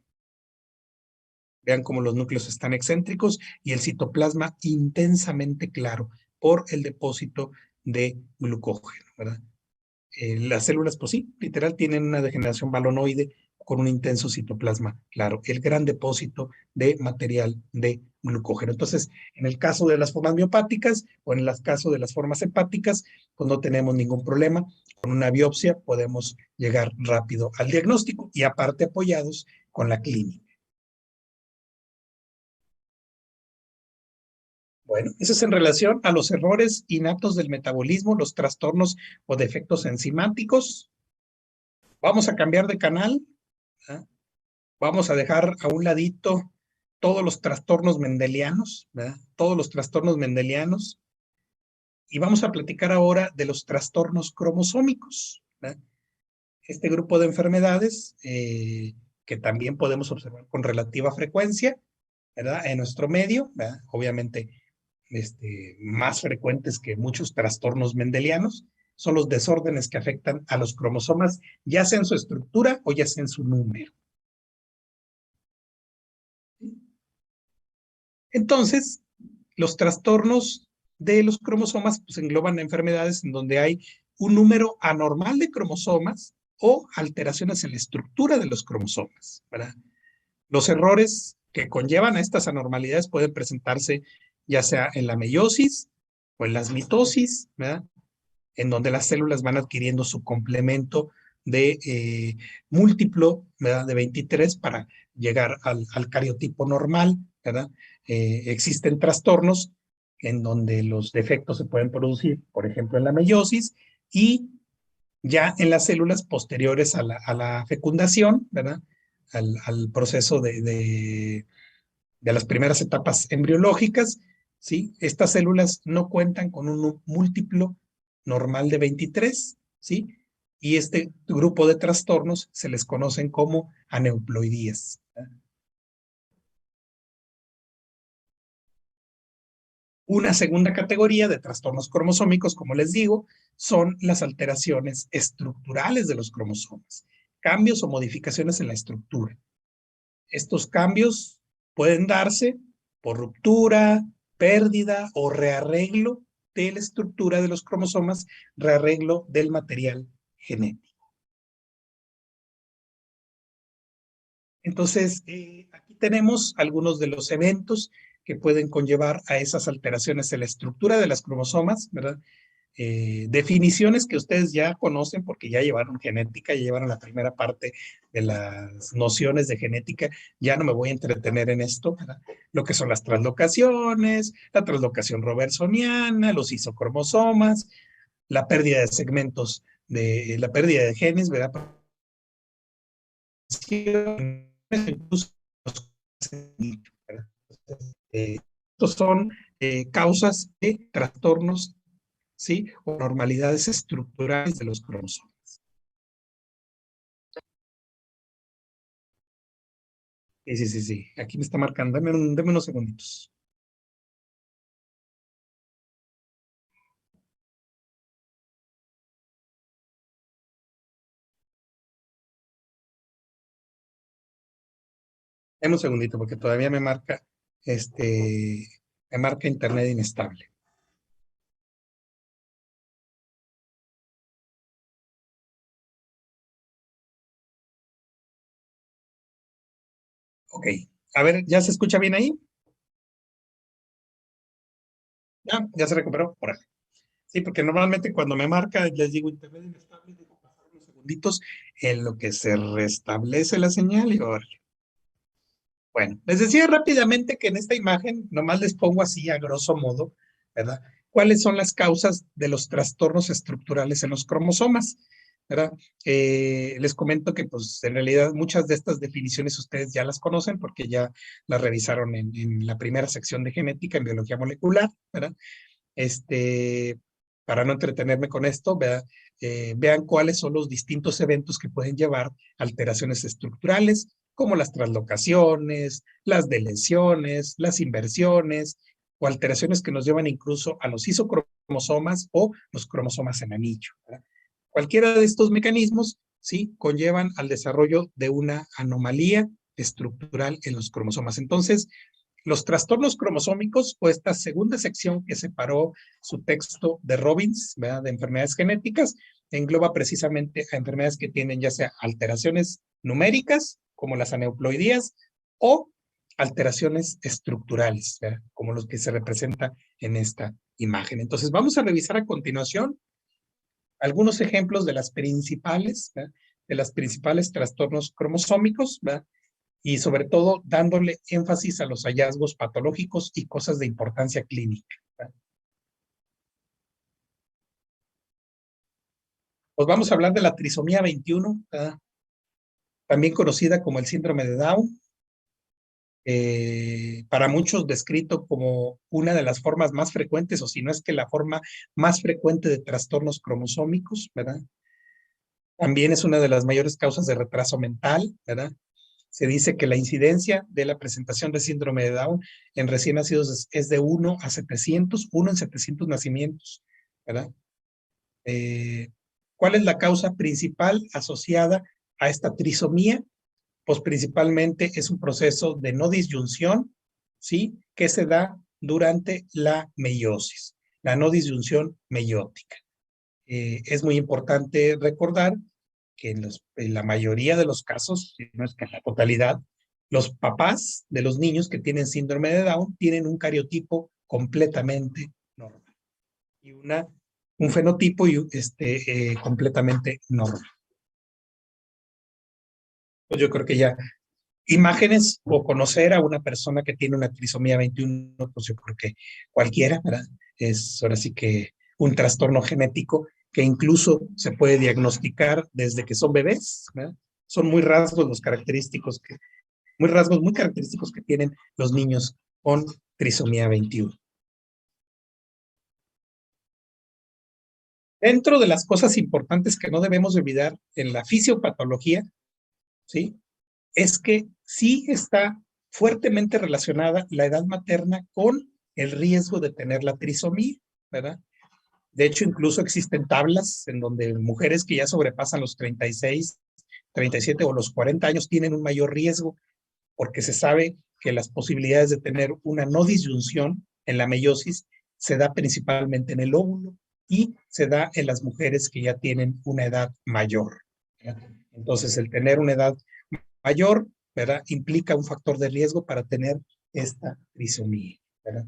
Vean cómo los núcleos están excéntricos y el citoplasma intensamente claro por el depósito de glucógeno, ¿verdad? las células, pues sí, literal, tienen una degeneración balonoide con un intenso citoplasma, claro, el gran depósito de material de glucógeno. Entonces, en el caso de las formas miopáticas o en el caso de las formas hepáticas, pues no tenemos ningún problema. Con una biopsia podemos llegar rápido al diagnóstico y aparte apoyados con la clínica. Bueno, eso es en relación a los errores innatos del metabolismo, los trastornos o defectos enzimáticos. Vamos a cambiar de canal. ¿Ah? Vamos a dejar a un ladito todos los trastornos mendelianos, ¿verdad? Todos los trastornos mendelianos. Y vamos a platicar ahora de los trastornos cromosómicos, ¿verdad? Este grupo de enfermedades que también podemos observar con relativa frecuencia, ¿verdad? En nuestro medio, ¿verdad? Obviamente más frecuentes que muchos trastornos mendelianos, son los desórdenes que afectan a los cromosomas, ya sea en su estructura o ya sea en su número. Entonces, los trastornos de los cromosomas pues, engloban enfermedades en donde hay un número anormal de cromosomas o alteraciones en la estructura de los cromosomas, ¿verdad? Los errores que conllevan a estas anormalidades pueden presentarse ya sea en la meiosis o en las mitosis, ¿verdad? En donde las células van adquiriendo su complemento de múltiplo, ¿verdad? De 23 para llegar al cariotipo normal, ¿verdad? Existen trastornos en donde los defectos se pueden producir, por ejemplo, en la meiosis y ya en las células posteriores a la fecundación, ¿verdad? Al proceso de las primeras etapas embriológicas, ¿sí? Estas células no cuentan con un múltiplo normal de 23, ¿sí? Y este grupo de trastornos se les conocen como aneuploidías. Una segunda categoría de trastornos cromosómicos, como les digo, son las alteraciones estructurales de los cromosomas, cambios o modificaciones en la estructura. Estos cambios pueden darse por ruptura, pérdida o rearreglo de la estructura de los cromosomas, rearreglo del material genético. Entonces, aquí tenemos algunos de los eventos que pueden conllevar a esas alteraciones en la estructura de las cromosomas, ¿verdad? Definiciones que ustedes ya conocen porque ya llevaron genética, ya llevaron la primera parte de las nociones de genética, ya no me voy a entretener en esto, ¿verdad? Lo que son las translocaciones, la translocación robertsoniana, los isocromosomas, la pérdida de segmentos, la pérdida de genes, ¿verdad? Incluso estos son causas de trastornos, ¿sí? O normalidades estructurales de los cromosomas. Sí. Aquí me está marcando. Deme unos segunditos. Deme un segundito porque todavía me marca internet inestable. Ok. A ver, ¿ya se escucha bien ahí? Ya se recuperó. Por ahí. Sí, porque normalmente cuando me marca, les digo internet inestable, digo pasar unos segunditos en lo que se restablece la señal y ahora. Bueno, les decía rápidamente que en esta imagen, nomás les pongo así a grosso modo, ¿verdad? ¿Cuáles son las causas de los trastornos estructurales en los cromosomas? ¿Verdad? Les comento que pues en realidad muchas de estas definiciones ustedes ya las conocen porque ya las revisaron en la primera sección de genética en biología molecular, ¿verdad? Para no entretenerme con esto, vean cuáles son los distintos eventos que pueden llevar alteraciones estructurales, como las translocaciones, las deleciones, las inversiones o alteraciones que nos llevan incluso a los isocromosomas o los cromosomas en anillo, ¿verdad? Cualquiera de estos mecanismos, sí, conllevan al desarrollo de una anomalía estructural en los cromosomas. Entonces, los trastornos cromosómicos o esta segunda sección que separó su texto de Robbins, ¿verdad? De enfermedades genéticas, engloba precisamente a enfermedades que tienen ya sea alteraciones numéricas, como las aneuploidías, o alteraciones estructurales, ¿verdad? Como los que se representa en esta imagen. Entonces, vamos a revisar a continuación algunos ejemplos de las principales, ¿verdad? De las principales trastornos cromosómicos, ¿verdad? Y sobre todo dándole énfasis a los hallazgos patológicos y cosas de importancia clínica, ¿verdad? Pues vamos a hablar de la trisomía 21, ¿verdad? También conocida como el síndrome de Down, para muchos descrito como una de las formas más frecuentes, o si no es que la forma más frecuente de trastornos cromosómicos, ¿verdad? También es una de las mayores causas de retraso mental, ¿verdad? Se dice que la incidencia de la presentación de síndrome de Down en recién nacidos es de 1 a 700, 1 en 700 nacimientos, ¿verdad? Eh, ¿Cuál es la causa principal asociada a esta trisomía? Pues principalmente es un proceso de no disyunción, ¿sí? Que se da durante la meiosis, la no disyunción meiótica. Es muy importante recordar que en la mayoría de los casos, si no es que en la totalidad, los papás de los niños que tienen síndrome de Down tienen un cariotipo completamente normal y un fenotipo completamente normal. Pues yo creo que ya imágenes o conocer a una persona que tiene una trisomía 21, pues yo creo que cualquiera, ¿verdad? Es ahora sí que un trastorno genético que incluso se puede diagnosticar desde que son bebés, ¿verdad? Son muy rasgos los característicos muy rasgos muy característicos que tienen los niños con trisomía 21. Dentro de las cosas importantes que no debemos olvidar en la fisiopatología, ¿sí? Es que sí está fuertemente relacionada la edad materna con el riesgo de tener la trisomía, ¿verdad? De hecho, incluso existen tablas en donde mujeres que ya sobrepasan los 36, 37 o los 40 años tienen un mayor riesgo porque se sabe que las posibilidades de tener una no disyunción en la meiosis se da principalmente en el óvulo y se da en las mujeres que ya tienen una edad mayor, ¿verdad? Entonces, el tener una edad mayor, ¿verdad? Implica un factor de riesgo para tener esta trisomía, ¿verdad?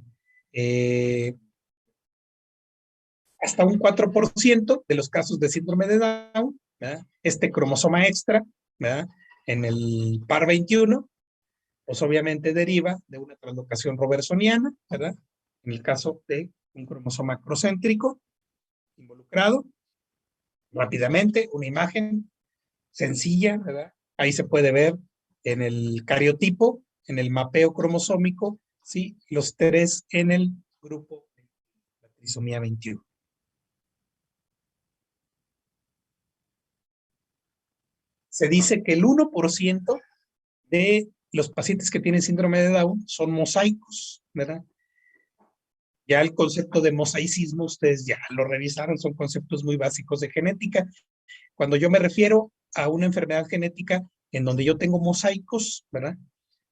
Eh, Hasta un 4% de los casos de síndrome de Down, ¿verdad? Este cromosoma extra, ¿verdad? En el par 21, pues obviamente deriva de una translocación robertsoniana, ¿verdad? En el caso de un cromosoma acrocéntrico involucrado, rápidamente, una imagen sencilla, ¿verdad? Ahí se puede ver en el cariotipo, en el mapeo cromosómico, ¿sí? Los tres en el grupo de la trisomía 21. Se dice que el 1% de los pacientes que tienen síndrome de Down son mosaicos, ¿verdad? Ya el concepto de mosaicismo, ustedes ya lo revisaron, son conceptos muy básicos de genética. Cuando yo me refiero a una enfermedad genética en donde yo tengo mosaicos, ¿verdad?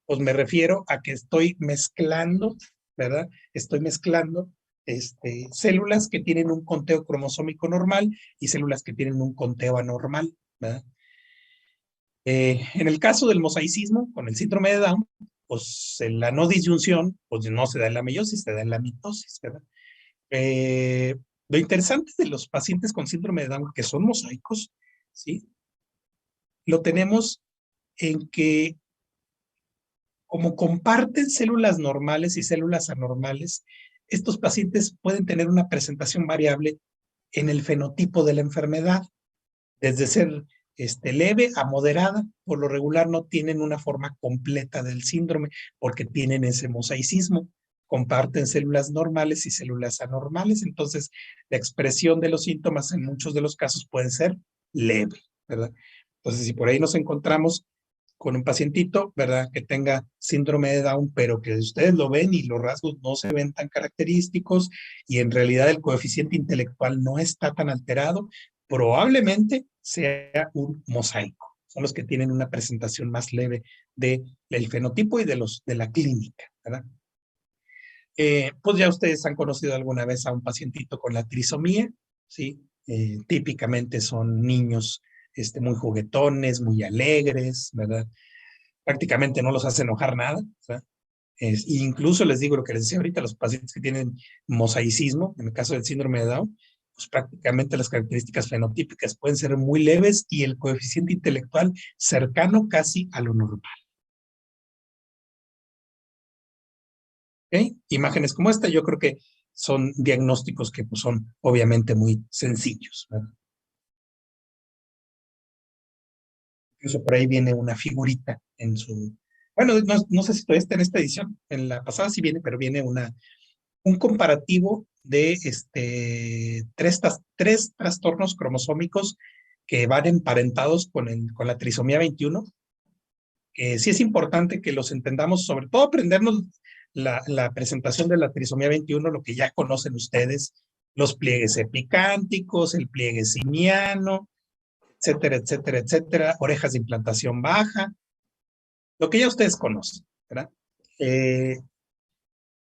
Pues me refiero a que estoy mezclando, ¿verdad? Estoy mezclando células que tienen un conteo cromosómico normal y células que tienen un conteo anormal, ¿verdad? En el caso del mosaicismo, con el síndrome de Down, pues la no disyunción, pues no se da en la meiosis, se da en la mitosis, ¿verdad? Eh, lo interesante de los pacientes con síndrome de Down que son mosaicos, ¿sí? Lo tenemos en que como comparten células normales y células anormales, estos pacientes pueden tener una presentación variable en el fenotipo de la enfermedad, desde ser leve a moderada. Por lo regular no tienen una forma completa del síndrome porque tienen ese mosaicismo. Comparten células normales y células anormales, entonces la expresión de los síntomas en muchos de los casos puede ser leve, ¿verdad? Entonces, si por ahí nos encontramos con un pacientito, ¿verdad? Que tenga síndrome de Down, pero que ustedes lo ven y los rasgos no se ven tan característicos y en realidad el coeficiente intelectual no está tan alterado, probablemente sea un mosaico. Son los que tienen una presentación más leve del fenotipo y de la clínica, ¿verdad? Pues ya ustedes han conocido alguna vez a un pacientito con la trisomía, ¿sí? Típicamente son niños muy juguetones, muy alegres, ¿verdad? Prácticamente no los hace enojar nada, ¿verdad? Incluso les digo lo que les decía ahorita, los pacientes que tienen mosaicismo, en el caso del síndrome de Down, pues prácticamente las características fenotípicas pueden ser muy leves y el coeficiente intelectual cercano casi a lo normal. ¿Okay? Imágenes como esta, yo creo que son diagnósticos que pues, son obviamente muy sencillos, ¿verdad? Incluso por ahí viene una figurita en su... Bueno, no sé si todavía está en esta edición, en la pasada sí viene, pero viene un comparativo de tres trastornos cromosómicos que van emparentados con la trisomía 21. Sí es importante que los entendamos, sobre todo aprendernos la presentación de la trisomía 21, lo que ya conocen ustedes, los pliegues epicánticos, el pliegue simiano, etcétera, etcétera, etcétera, orejas de implantación baja, lo que ya ustedes conocen, ¿verdad?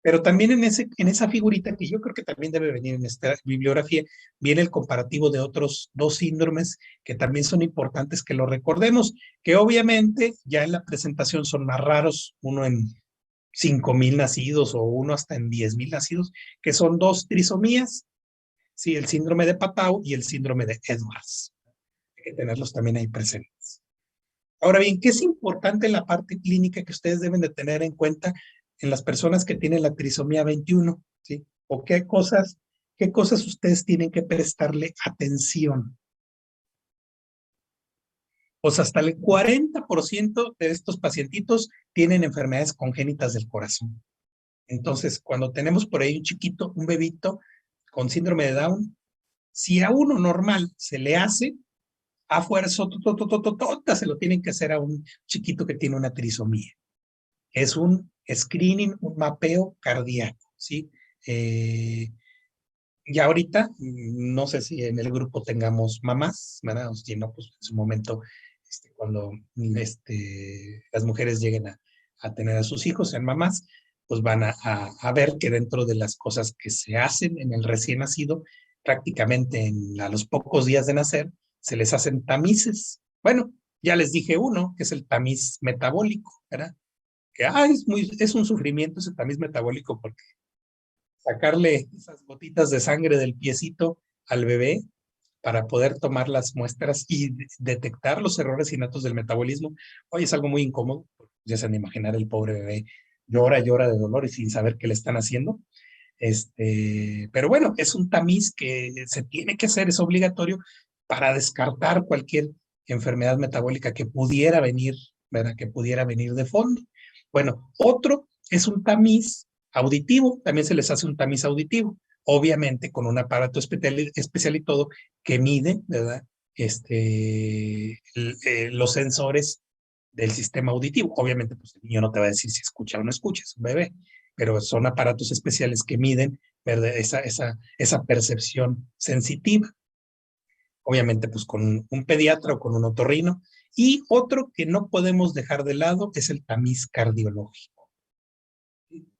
Pero también en esa figurita, que yo creo que también debe venir en esta bibliografía, viene el comparativo de otros dos síndromes que también son importantes que lo recordemos, que obviamente ya en la presentación son más raros, uno en 5,000 nacidos o uno hasta en 10,000 nacidos, que son dos trisomías, sí, el síndrome de Patau y el síndrome de Edwards. Hay que tenerlos también ahí presentes. Ahora bien, ¿qué es importante en la parte clínica que ustedes deben de tener en cuenta en las personas que tienen la trisomía 21? ¿Sí? ¿O qué cosas ustedes tienen que prestarle atención? Pues hasta el 40% de estos pacientitos tienen enfermedades congénitas del corazón. Entonces, cuando tenemos por ahí un chiquito, un bebito con síndrome de Down, si a uno normal se le hace, a fuerza, se lo tienen que hacer a un chiquito que tiene una trisomía. Es un screening, un mapeo cardíaco, ¿sí? Ya ahorita, no sé si en el grupo tengamos mamás, ¿verdad? O si no, pues en su momento, cuando las mujeres lleguen a tener a sus hijos, sean mamás, pues van a ver que dentro de las cosas que se hacen en el recién nacido, prácticamente a los pocos días de nacer, se les hacen tamices. Bueno, ya les dije uno, que es el tamiz metabólico, ¿verdad? Que es un sufrimiento ese tamiz metabólico porque sacarle esas gotitas de sangre del piecito al bebé para poder tomar las muestras y detectar los errores innatos del metabolismo, hoy es algo muy incómodo, ya se han de imaginar el pobre bebé llora de dolor y sin saber qué le están haciendo. Pero bueno, es un tamiz que se tiene que hacer, es obligatorio para descartar cualquier enfermedad metabólica que pudiera venir, ¿verdad? Que pudiera venir de fondo. Bueno, otro es un tamiz auditivo, también se les hace un tamiz auditivo, obviamente con un aparato especial y todo que mide, ¿verdad? Los sensores del sistema auditivo. Obviamente, pues el niño no te va a decir si escucha o no escucha, es un bebé, pero son aparatos especiales que miden, ¿verdad? Esa percepción sensitiva. Obviamente, pues con un pediatra o con un otorrino. Y otro que no podemos dejar de lado es el tamiz cardiológico.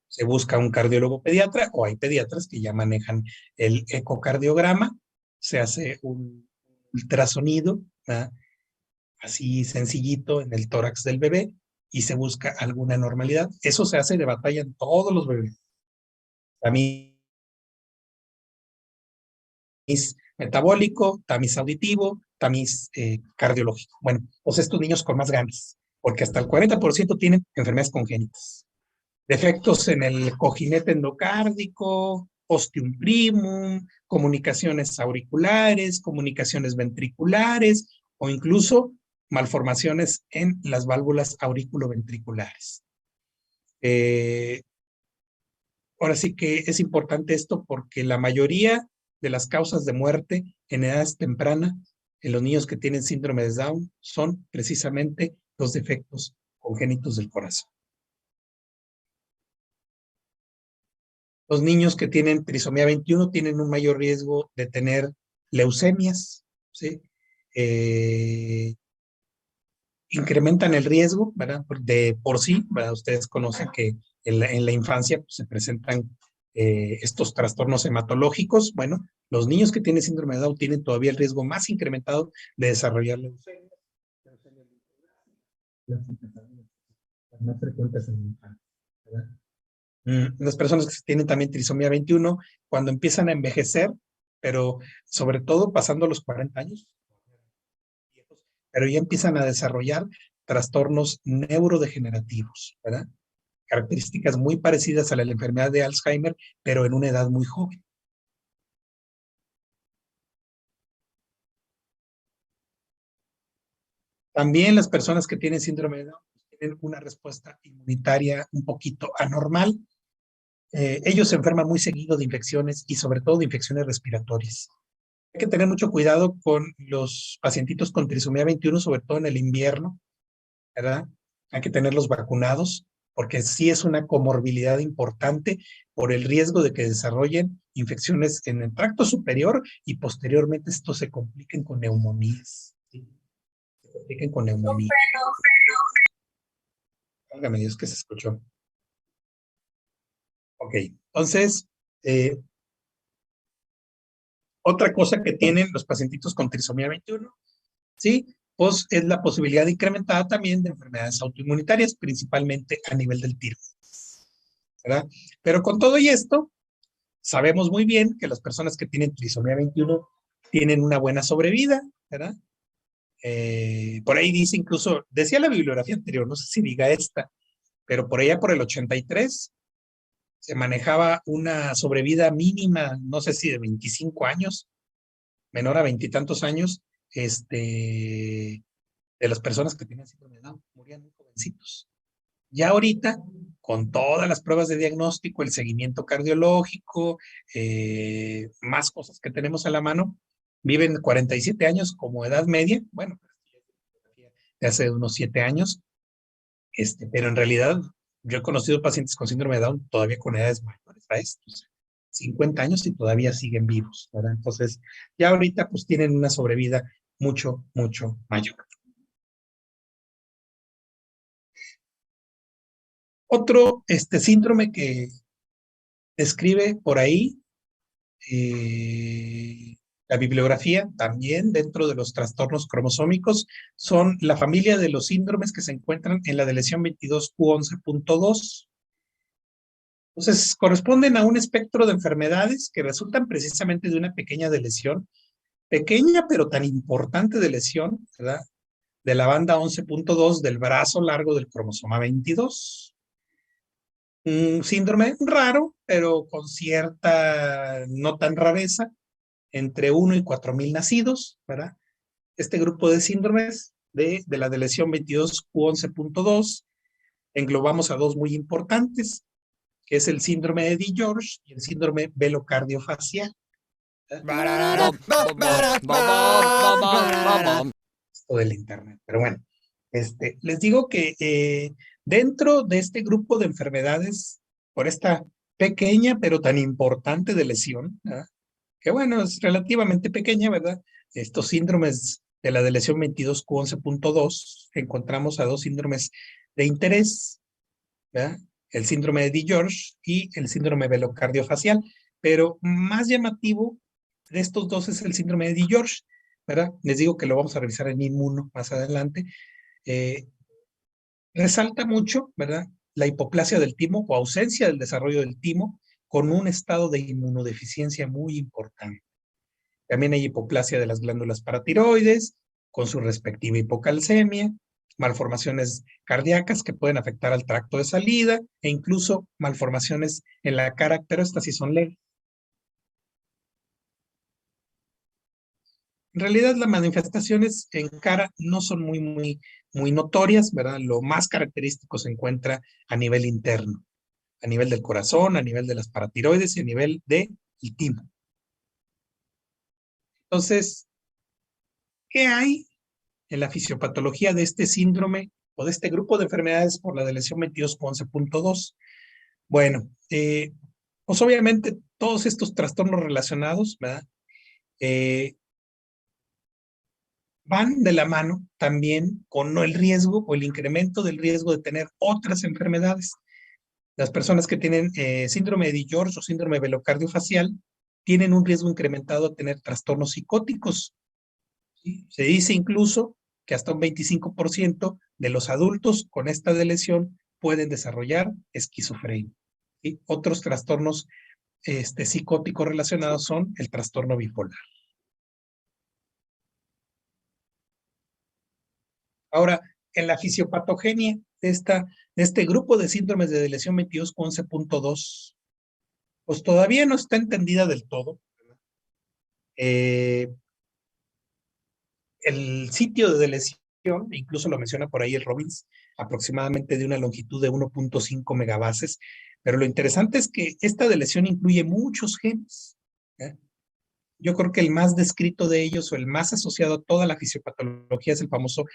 Se busca un cardiólogo pediatra o hay pediatras que ya manejan el ecocardiograma, se hace un ultrasonido, ¿verdad? Así sencillito en el tórax del bebé y se busca alguna normalidad. Eso se hace de batalla en todos los bebés. Tamiz metabólico, tamiz auditivo, tamiz cardiológico. Bueno, pues estos niños con más ganas, porque hasta el 40% tienen enfermedades congénitas. Defectos en el cojinete endocárdico, ostium primum, comunicaciones auriculares, comunicaciones ventriculares o incluso malformaciones en las válvulas auriculoventriculares. Ahora sí que es importante esto porque la mayoría de las causas de muerte en edades tempranas en los niños que tienen síndrome de Down son precisamente los defectos congénitos del corazón. Los niños que tienen trisomía 21 tienen un mayor riesgo de tener leucemias, ¿sí? Incrementan el riesgo, ¿verdad? De por sí, ¿verdad? Ustedes conocen que en la infancia pues, se presentan estos trastornos hematológicos. Bueno, los niños que tienen síndrome de Down tienen todavía el riesgo más incrementado de desarrollar leucemia. Las más frecuentes en la infancia, ¿verdad? Las personas que tienen también trisomía 21, cuando empiezan a envejecer, pero sobre todo pasando los 40 años, pero ya empiezan a desarrollar trastornos neurodegenerativos, ¿verdad? Características muy parecidas a la enfermedad de Alzheimer, pero en una edad muy joven. También las personas que tienen síndrome de Down tienen una respuesta inmunitaria un poquito anormal. Ellos se enferman muy seguido de infecciones y sobre todo de infecciones respiratorias. Hay que tener mucho cuidado con los pacientitos con trisomía 21, sobre todo en el invierno, ¿verdad? Hay que tenerlos vacunados porque sí es una comorbilidad importante por el riesgo de que desarrollen infecciones en el tracto superior y posteriormente estos se compliquen con neumonías. ¿Sí? Se compliquen con neumonía. Válgame Dios que se escuchó. Ok, entonces, otra cosa que tienen los pacientitos con trisomía 21, ¿sí? Pues es la posibilidad incrementada también de enfermedades autoinmunitarias, principalmente a nivel del tiroides, ¿verdad? Pero con todo y esto, sabemos muy bien que las personas que tienen trisomía 21 tienen una buena sobrevida, ¿verdad? Por ahí dice incluso, decía la bibliografía anterior, no sé si diga esta, pero por allá por el 83 se manejaba una sobrevida mínima, no sé si de 25 años, menor a veintitantos años, de las personas que tienen síndrome de Down, morían muy jovencitos. Ya ahorita, con todas las pruebas de diagnóstico, el seguimiento cardiológico, más cosas que tenemos a la mano, viven 47 años como edad media, bueno, de hace unos 7 años, pero en realidad yo he conocido pacientes con síndrome de Down todavía con edades mayores a estos, 50 años y todavía siguen vivos, ¿verdad? Entonces, ya ahorita pues tienen una sobrevida mucho, mucho mayor. Otro síndrome que describe por ahí la bibliografía también dentro de los trastornos cromosómicos son la familia de los síndromes que se encuentran en la deleción 22q11.2. Entonces, corresponden a un espectro de enfermedades que resultan precisamente de una pequeña lesión, pequeña pero tan importante de lesión, ¿verdad? De la banda 11.2 del brazo largo del cromosoma 22. Un síndrome raro, pero con cierta no tan rareza, entre 1 y 4,000 nacidos, ¿verdad? Este grupo de síndromes de la lesión 22q11.2 englobamos a dos muy importantes, que es el síndrome de DiGeorge y el síndrome velocardiofacial. Esto del internet, pero bueno, les digo que dentro de este grupo de enfermedades, por esta pequeña pero tan importante de lesión, ¿verdad? Que bueno, es relativamente pequeña, ¿verdad? Estos síndromes de la lesión 22q11.2, encontramos a dos síndromes de interés, ¿verdad? El síndrome de DiGeorge y el síndrome velocardiofacial, pero más llamativo de estos dos es el síndrome de DiGeorge, ¿verdad? Les digo que lo vamos a revisar en Inmuno más adelante. Eh, Resalta mucho, ¿verdad? La hipoplasia del timo o ausencia del desarrollo del timo con un estado de inmunodeficiencia muy importante. También hay hipoplasia de las glándulas paratiroides, con su respectiva hipocalcemia, malformaciones cardíacas que pueden afectar al tracto de salida e incluso malformaciones en la cara, pero estas sí son leves. En realidad, las manifestaciones en cara no son muy notorias, ¿verdad? Lo más característico se encuentra a nivel interno, a nivel del corazón, a nivel de las paratiroides y a nivel del timo. Entonces, ¿qué hay en la fisiopatología de este síndrome o de este grupo de enfermedades por la lesión 22q11.2? Bueno, pues obviamente todos estos trastornos relacionados, ¿verdad? Van de la mano también con el riesgo o el incremento del riesgo de tener otras enfermedades. Las personas que tienen síndrome de George o síndrome velocardiofacial tienen un riesgo incrementado a tener trastornos psicóticos. ¿Sí? Se dice incluso que hasta un 25% de los adultos con esta lesión pueden desarrollar esquizofrenia. ¿Sí? Otros trastornos psicóticos relacionados son el trastorno bipolar. Ahora, en la fisiopatogenia de este grupo de síndromes de lesión 22.11.2, pues todavía no está entendida del todo. Eh, el sitio de lesión, incluso lo menciona por ahí el Robbins, aproximadamente de una longitud de 1.5 megabases, pero lo interesante es que esta lesión incluye muchos genes. ¿Eh? Yo creo que el más descrito de ellos o el más asociado a toda la fisiopatología es el famoso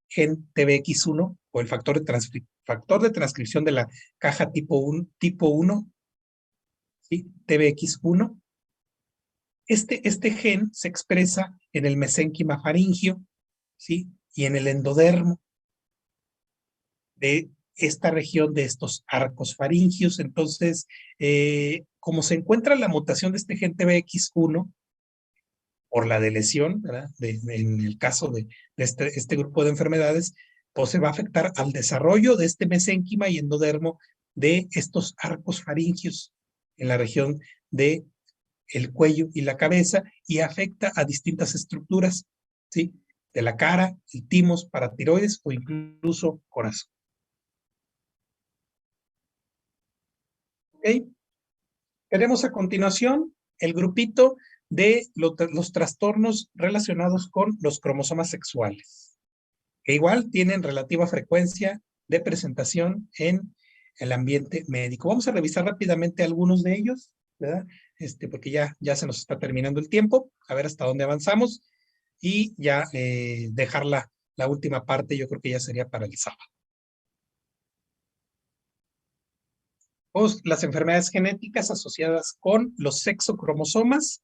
gen TBX1 o el factor de transcripción de la caja tipo 1, ¿sí? TBX1. Este gen se expresa en el mesénquima faringio, ¿sí? Y en el endodermo de esta región de estos arcos faringios. Entonces, como se encuentra la mutación de este gen TBX1 por la lesión, ¿verdad? En el caso de este grupo de enfermedades, pues se va a afectar al desarrollo de este mesénquima y endodermo de estos arcos faringios en la región de el cuello y la cabeza y afecta a distintas estructuras, ¿sí? De la cara, el timos, paratiroides o incluso corazón. ¿Ok? Tenemos a continuación el grupito de los trastornos relacionados con los cromosomas sexuales, que igual tienen relativa frecuencia de presentación en el ambiente médico. Vamos a revisar rápidamente algunos de ellos, ¿verdad? Porque ya se nos está terminando el tiempo, a ver hasta dónde avanzamos y ya dejar la última parte, yo creo que ya sería para el sábado. Pues, las enfermedades genéticas asociadas con los sexocromosomas,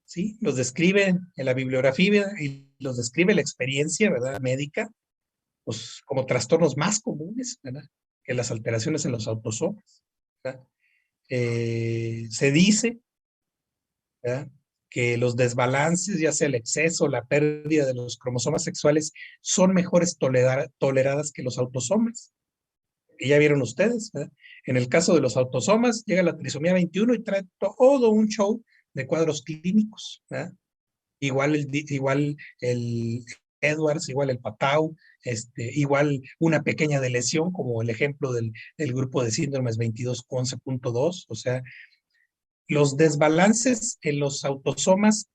¿sí? Los describe en la bibliografía y los describe la experiencia, ¿verdad? Médica, pues como trastornos más comunes, ¿verdad? Que las alteraciones en los autosomas, ¿verdad? Se dice, ¿verdad? Que los desbalances, ya sea el exceso o la pérdida de los cromosomas sexuales, son mejores toleradas que los autosomas. Y ya vieron ustedes, ¿verdad? En el caso de los autosomas, llega la trisomía 21 y trae todo un show de cuadros clínicos, ¿verdad? Igual el Edwards, igual el Patau, igual una pequeña de lesión, como el ejemplo del grupo de síndromes 22.11.2, o sea, los desbalances en los autosomas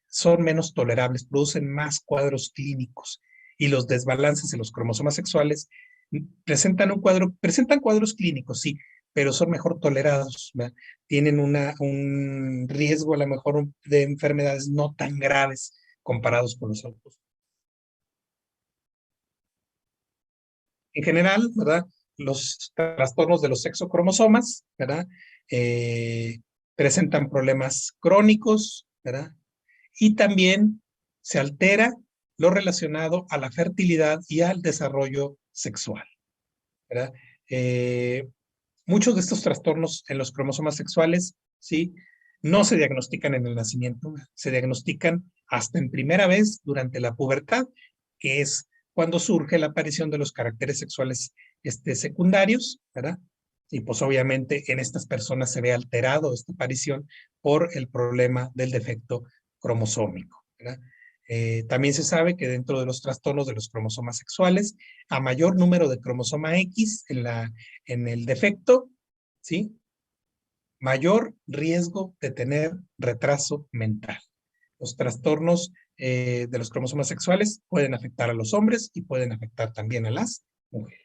son menos tolerables, producen más cuadros clínicos, y los desbalances en los cromosomas sexuales presentan cuadros clínicos, sí, pero son mejor tolerados, ¿verdad? Tienen un riesgo a lo mejor de enfermedades no tan graves comparados con los otros. En general, ¿verdad? Los trastornos de los sexocromosomas, ¿verdad? Eh, Presentan problemas crónicos, ¿verdad? Y también se altera lo relacionado a la fertilidad y al desarrollo sexual, ¿verdad? Eh, Muchos de estos trastornos en los cromosomas sexuales, ¿sí? No se diagnostican en el nacimiento, se diagnostican hasta en primera vez durante la pubertad, que es cuando surge la aparición de los caracteres sexuales secundarios, ¿verdad? Y pues obviamente en estas personas se ve alterado esta aparición por el problema del defecto cromosómico, ¿verdad? También se sabe que dentro de los trastornos de los cromosomas sexuales, a mayor número de cromosoma X en el defecto, ¿sí? Mayor riesgo de tener retraso mental. Los trastornos de los cromosomas sexuales pueden afectar a los hombres y pueden afectar también a las mujeres.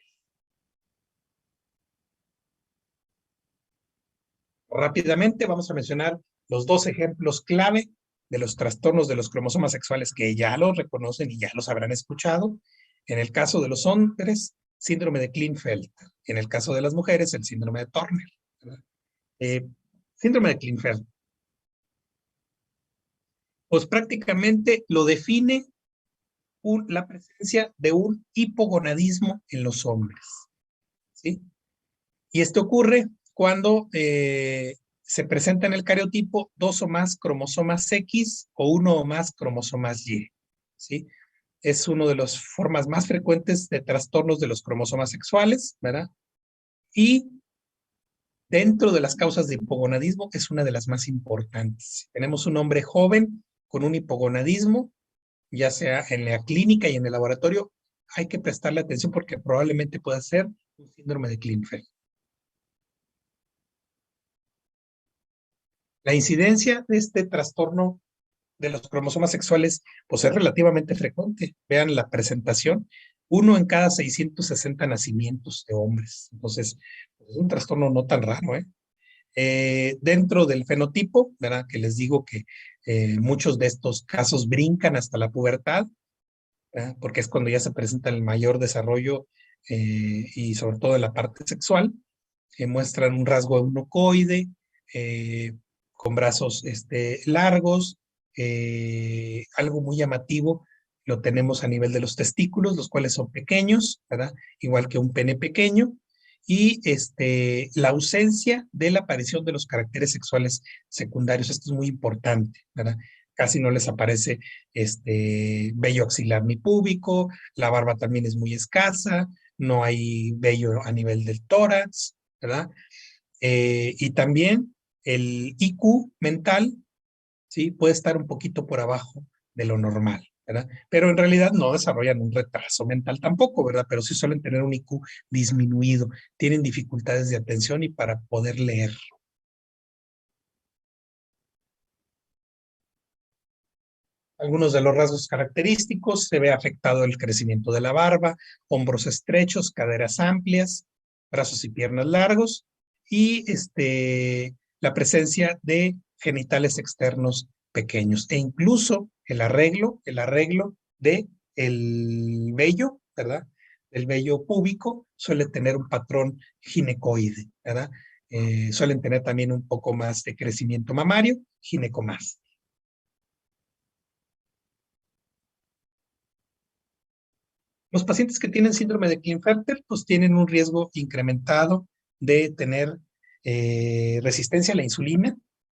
Rápidamente vamos a mencionar los dos ejemplos clave de los trastornos de los cromosomas sexuales que ya los reconocen y ya los habrán escuchado. En el caso de los hombres, síndrome de Klinefelter. En el caso de las mujeres, el síndrome de Turner. Eh, Síndrome de Klinefelter. Pues prácticamente lo define la presencia de un hipogonadismo en los hombres, ¿sí? Y esto ocurre cuando se presenta en el cariotipo dos o más cromosomas X o uno o más cromosomas Y, ¿sí? Es una de las formas más frecuentes de trastornos de los cromosomas sexuales, ¿verdad? Y dentro de las causas de hipogonadismo es una de las más importantes. Si tenemos un hombre joven con un hipogonadismo, ya sea en la clínica y en el laboratorio, hay que prestarle atención porque probablemente pueda ser un síndrome de Klinefelter. La incidencia de este trastorno de los cromosomas sexuales pues es relativamente frecuente. Vean la presentación, uno en cada 660 nacimientos de hombres. Entonces, pues, es un trastorno no tan raro, ¿eh? Dentro del fenotipo, ¿verdad? Que les digo que muchos de estos casos brincan hasta la pubertad, ¿verdad? Porque es cuando ya se presenta el mayor desarrollo y sobre todo en la parte sexual, muestran un rasgo eunucoide, eh, con brazos largos, algo muy llamativo lo tenemos a nivel de los testículos, los cuales son pequeños, ¿verdad? Igual que un pene pequeño, y la ausencia de la aparición de los caracteres sexuales secundarios. Esto es muy importante, ¿verdad? Casi no les aparece vello axilar ni púbico, la barba también es muy escasa, no hay vello a nivel del tórax, ¿verdad? Y también el IQ mental, ¿sí? Puede estar un poquito por abajo de lo normal, ¿verdad? Pero en realidad no desarrollan un retraso mental tampoco, ¿verdad? Pero sí suelen tener un IQ disminuido, tienen dificultades de atención y para poder leer. Algunos de los rasgos característicos: se ve afectado el crecimiento de la barba, hombros estrechos, caderas amplias, brazos y piernas largos y la presencia de genitales externos pequeños e incluso el arreglo de el vello, ¿verdad? El vello púbico suele tener un patrón ginecoide, ¿verdad? Suelen tener también un poco más de crecimiento mamario, ginecomastia. Los pacientes que tienen síndrome de Klinefelter pues tienen un riesgo incrementado de tener resistencia a la insulina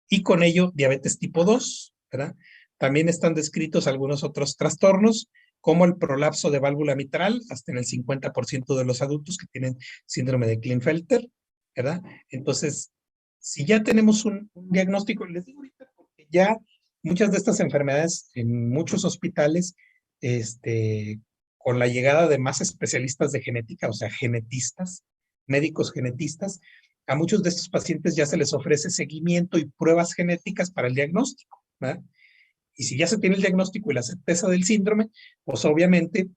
y con ello diabetes tipo 2, ¿verdad? También están descritos algunos otros trastornos como el prolapso de válvula mitral hasta en el 50% de los adultos que tienen síndrome de Klinefelter, ¿verdad? Entonces, si ya tenemos un diagnóstico, les digo ahorita porque ya muchas de estas enfermedades en muchos hospitales, con la llegada de más especialistas de genética, o sea, genetistas, médicos genetistas, a muchos de estos pacientes ya se les ofrece seguimiento y pruebas genéticas para el diagnóstico, ¿verdad? Y si ya se tiene el diagnóstico y la certeza del síndrome, pues obviamente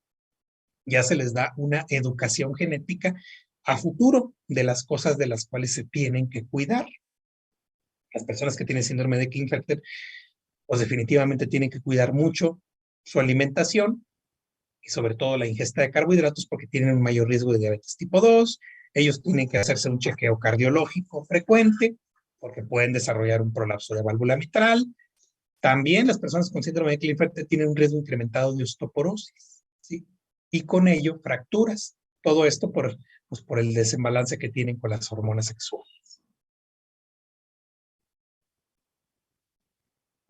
ya se les da una educación genética a futuro de las cosas de las cuales se tienen que cuidar. Las personas que tienen síndrome de Klinefelter, pues definitivamente tienen que cuidar mucho su alimentación, y sobre todo la ingesta de carbohidratos porque tienen un mayor riesgo de diabetes tipo 2. Ellos tienen que hacerse un chequeo cardiológico frecuente porque pueden desarrollar un prolapso de válvula mitral. También las personas con síndrome de Klinefelter tienen un riesgo incrementado de osteoporosis, ¿sí? Y con ello fracturas. Todo esto por el desembalance que tienen con las hormonas sexuales.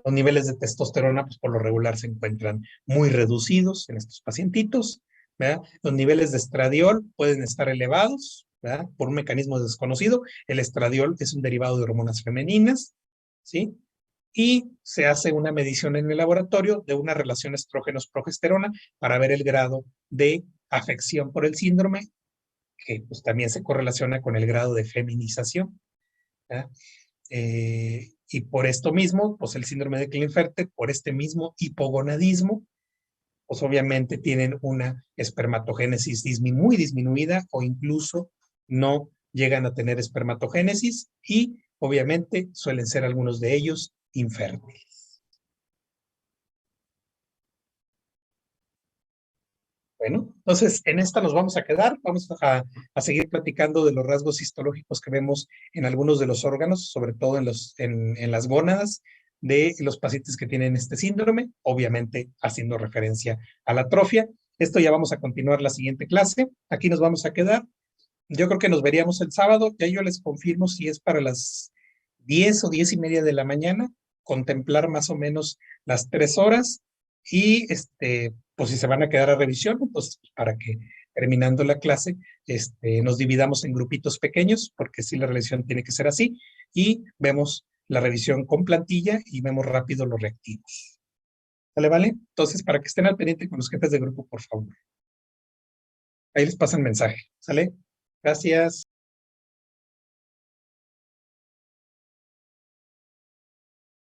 Los niveles de testosterona, pues por lo regular se encuentran muy reducidos en estos pacientitos, ¿verdad? Los niveles de estradiol pueden estar elevados, ¿verdad? Por un mecanismo desconocido. El estradiol es un derivado de hormonas femeninas, ¿sí? Y se hace una medición en el laboratorio de una relación estrógenos-progesterona para ver el grado de afección por el síndrome, que pues también se correlaciona con el grado de feminización, ¿verdad? Y por esto mismo, pues el síndrome de Klinefelter, por este mismo hipogonadismo, pues obviamente tienen una espermatogénesis muy disminuida o incluso no llegan a tener espermatogénesis y obviamente suelen ser algunos de ellos infértiles. Bueno, entonces en esta nos vamos a quedar, vamos a seguir platicando de los rasgos histológicos que vemos en algunos de los órganos, sobre todo en las gónadas de los pacientes que tienen este síndrome, obviamente haciendo referencia a la atrofia. Esto ya vamos a continuar la siguiente clase, aquí nos vamos a quedar. Yo creo que nos veríamos el sábado, ya yo les confirmo si es para las 10 o 10:30 de la mañana, contemplar más o menos las 3 horas y pues si se van a quedar a revisión, pues para que terminando la clase, nos dividamos en grupitos pequeños, porque sí la revisión tiene que ser así, y vemos la revisión con plantilla y vemos rápido los reactivos. ¿Sale, vale? Entonces, para que estén al pendiente con los jefes de grupo, por favor. Ahí les pasan mensaje. ¿Sale? Gracias.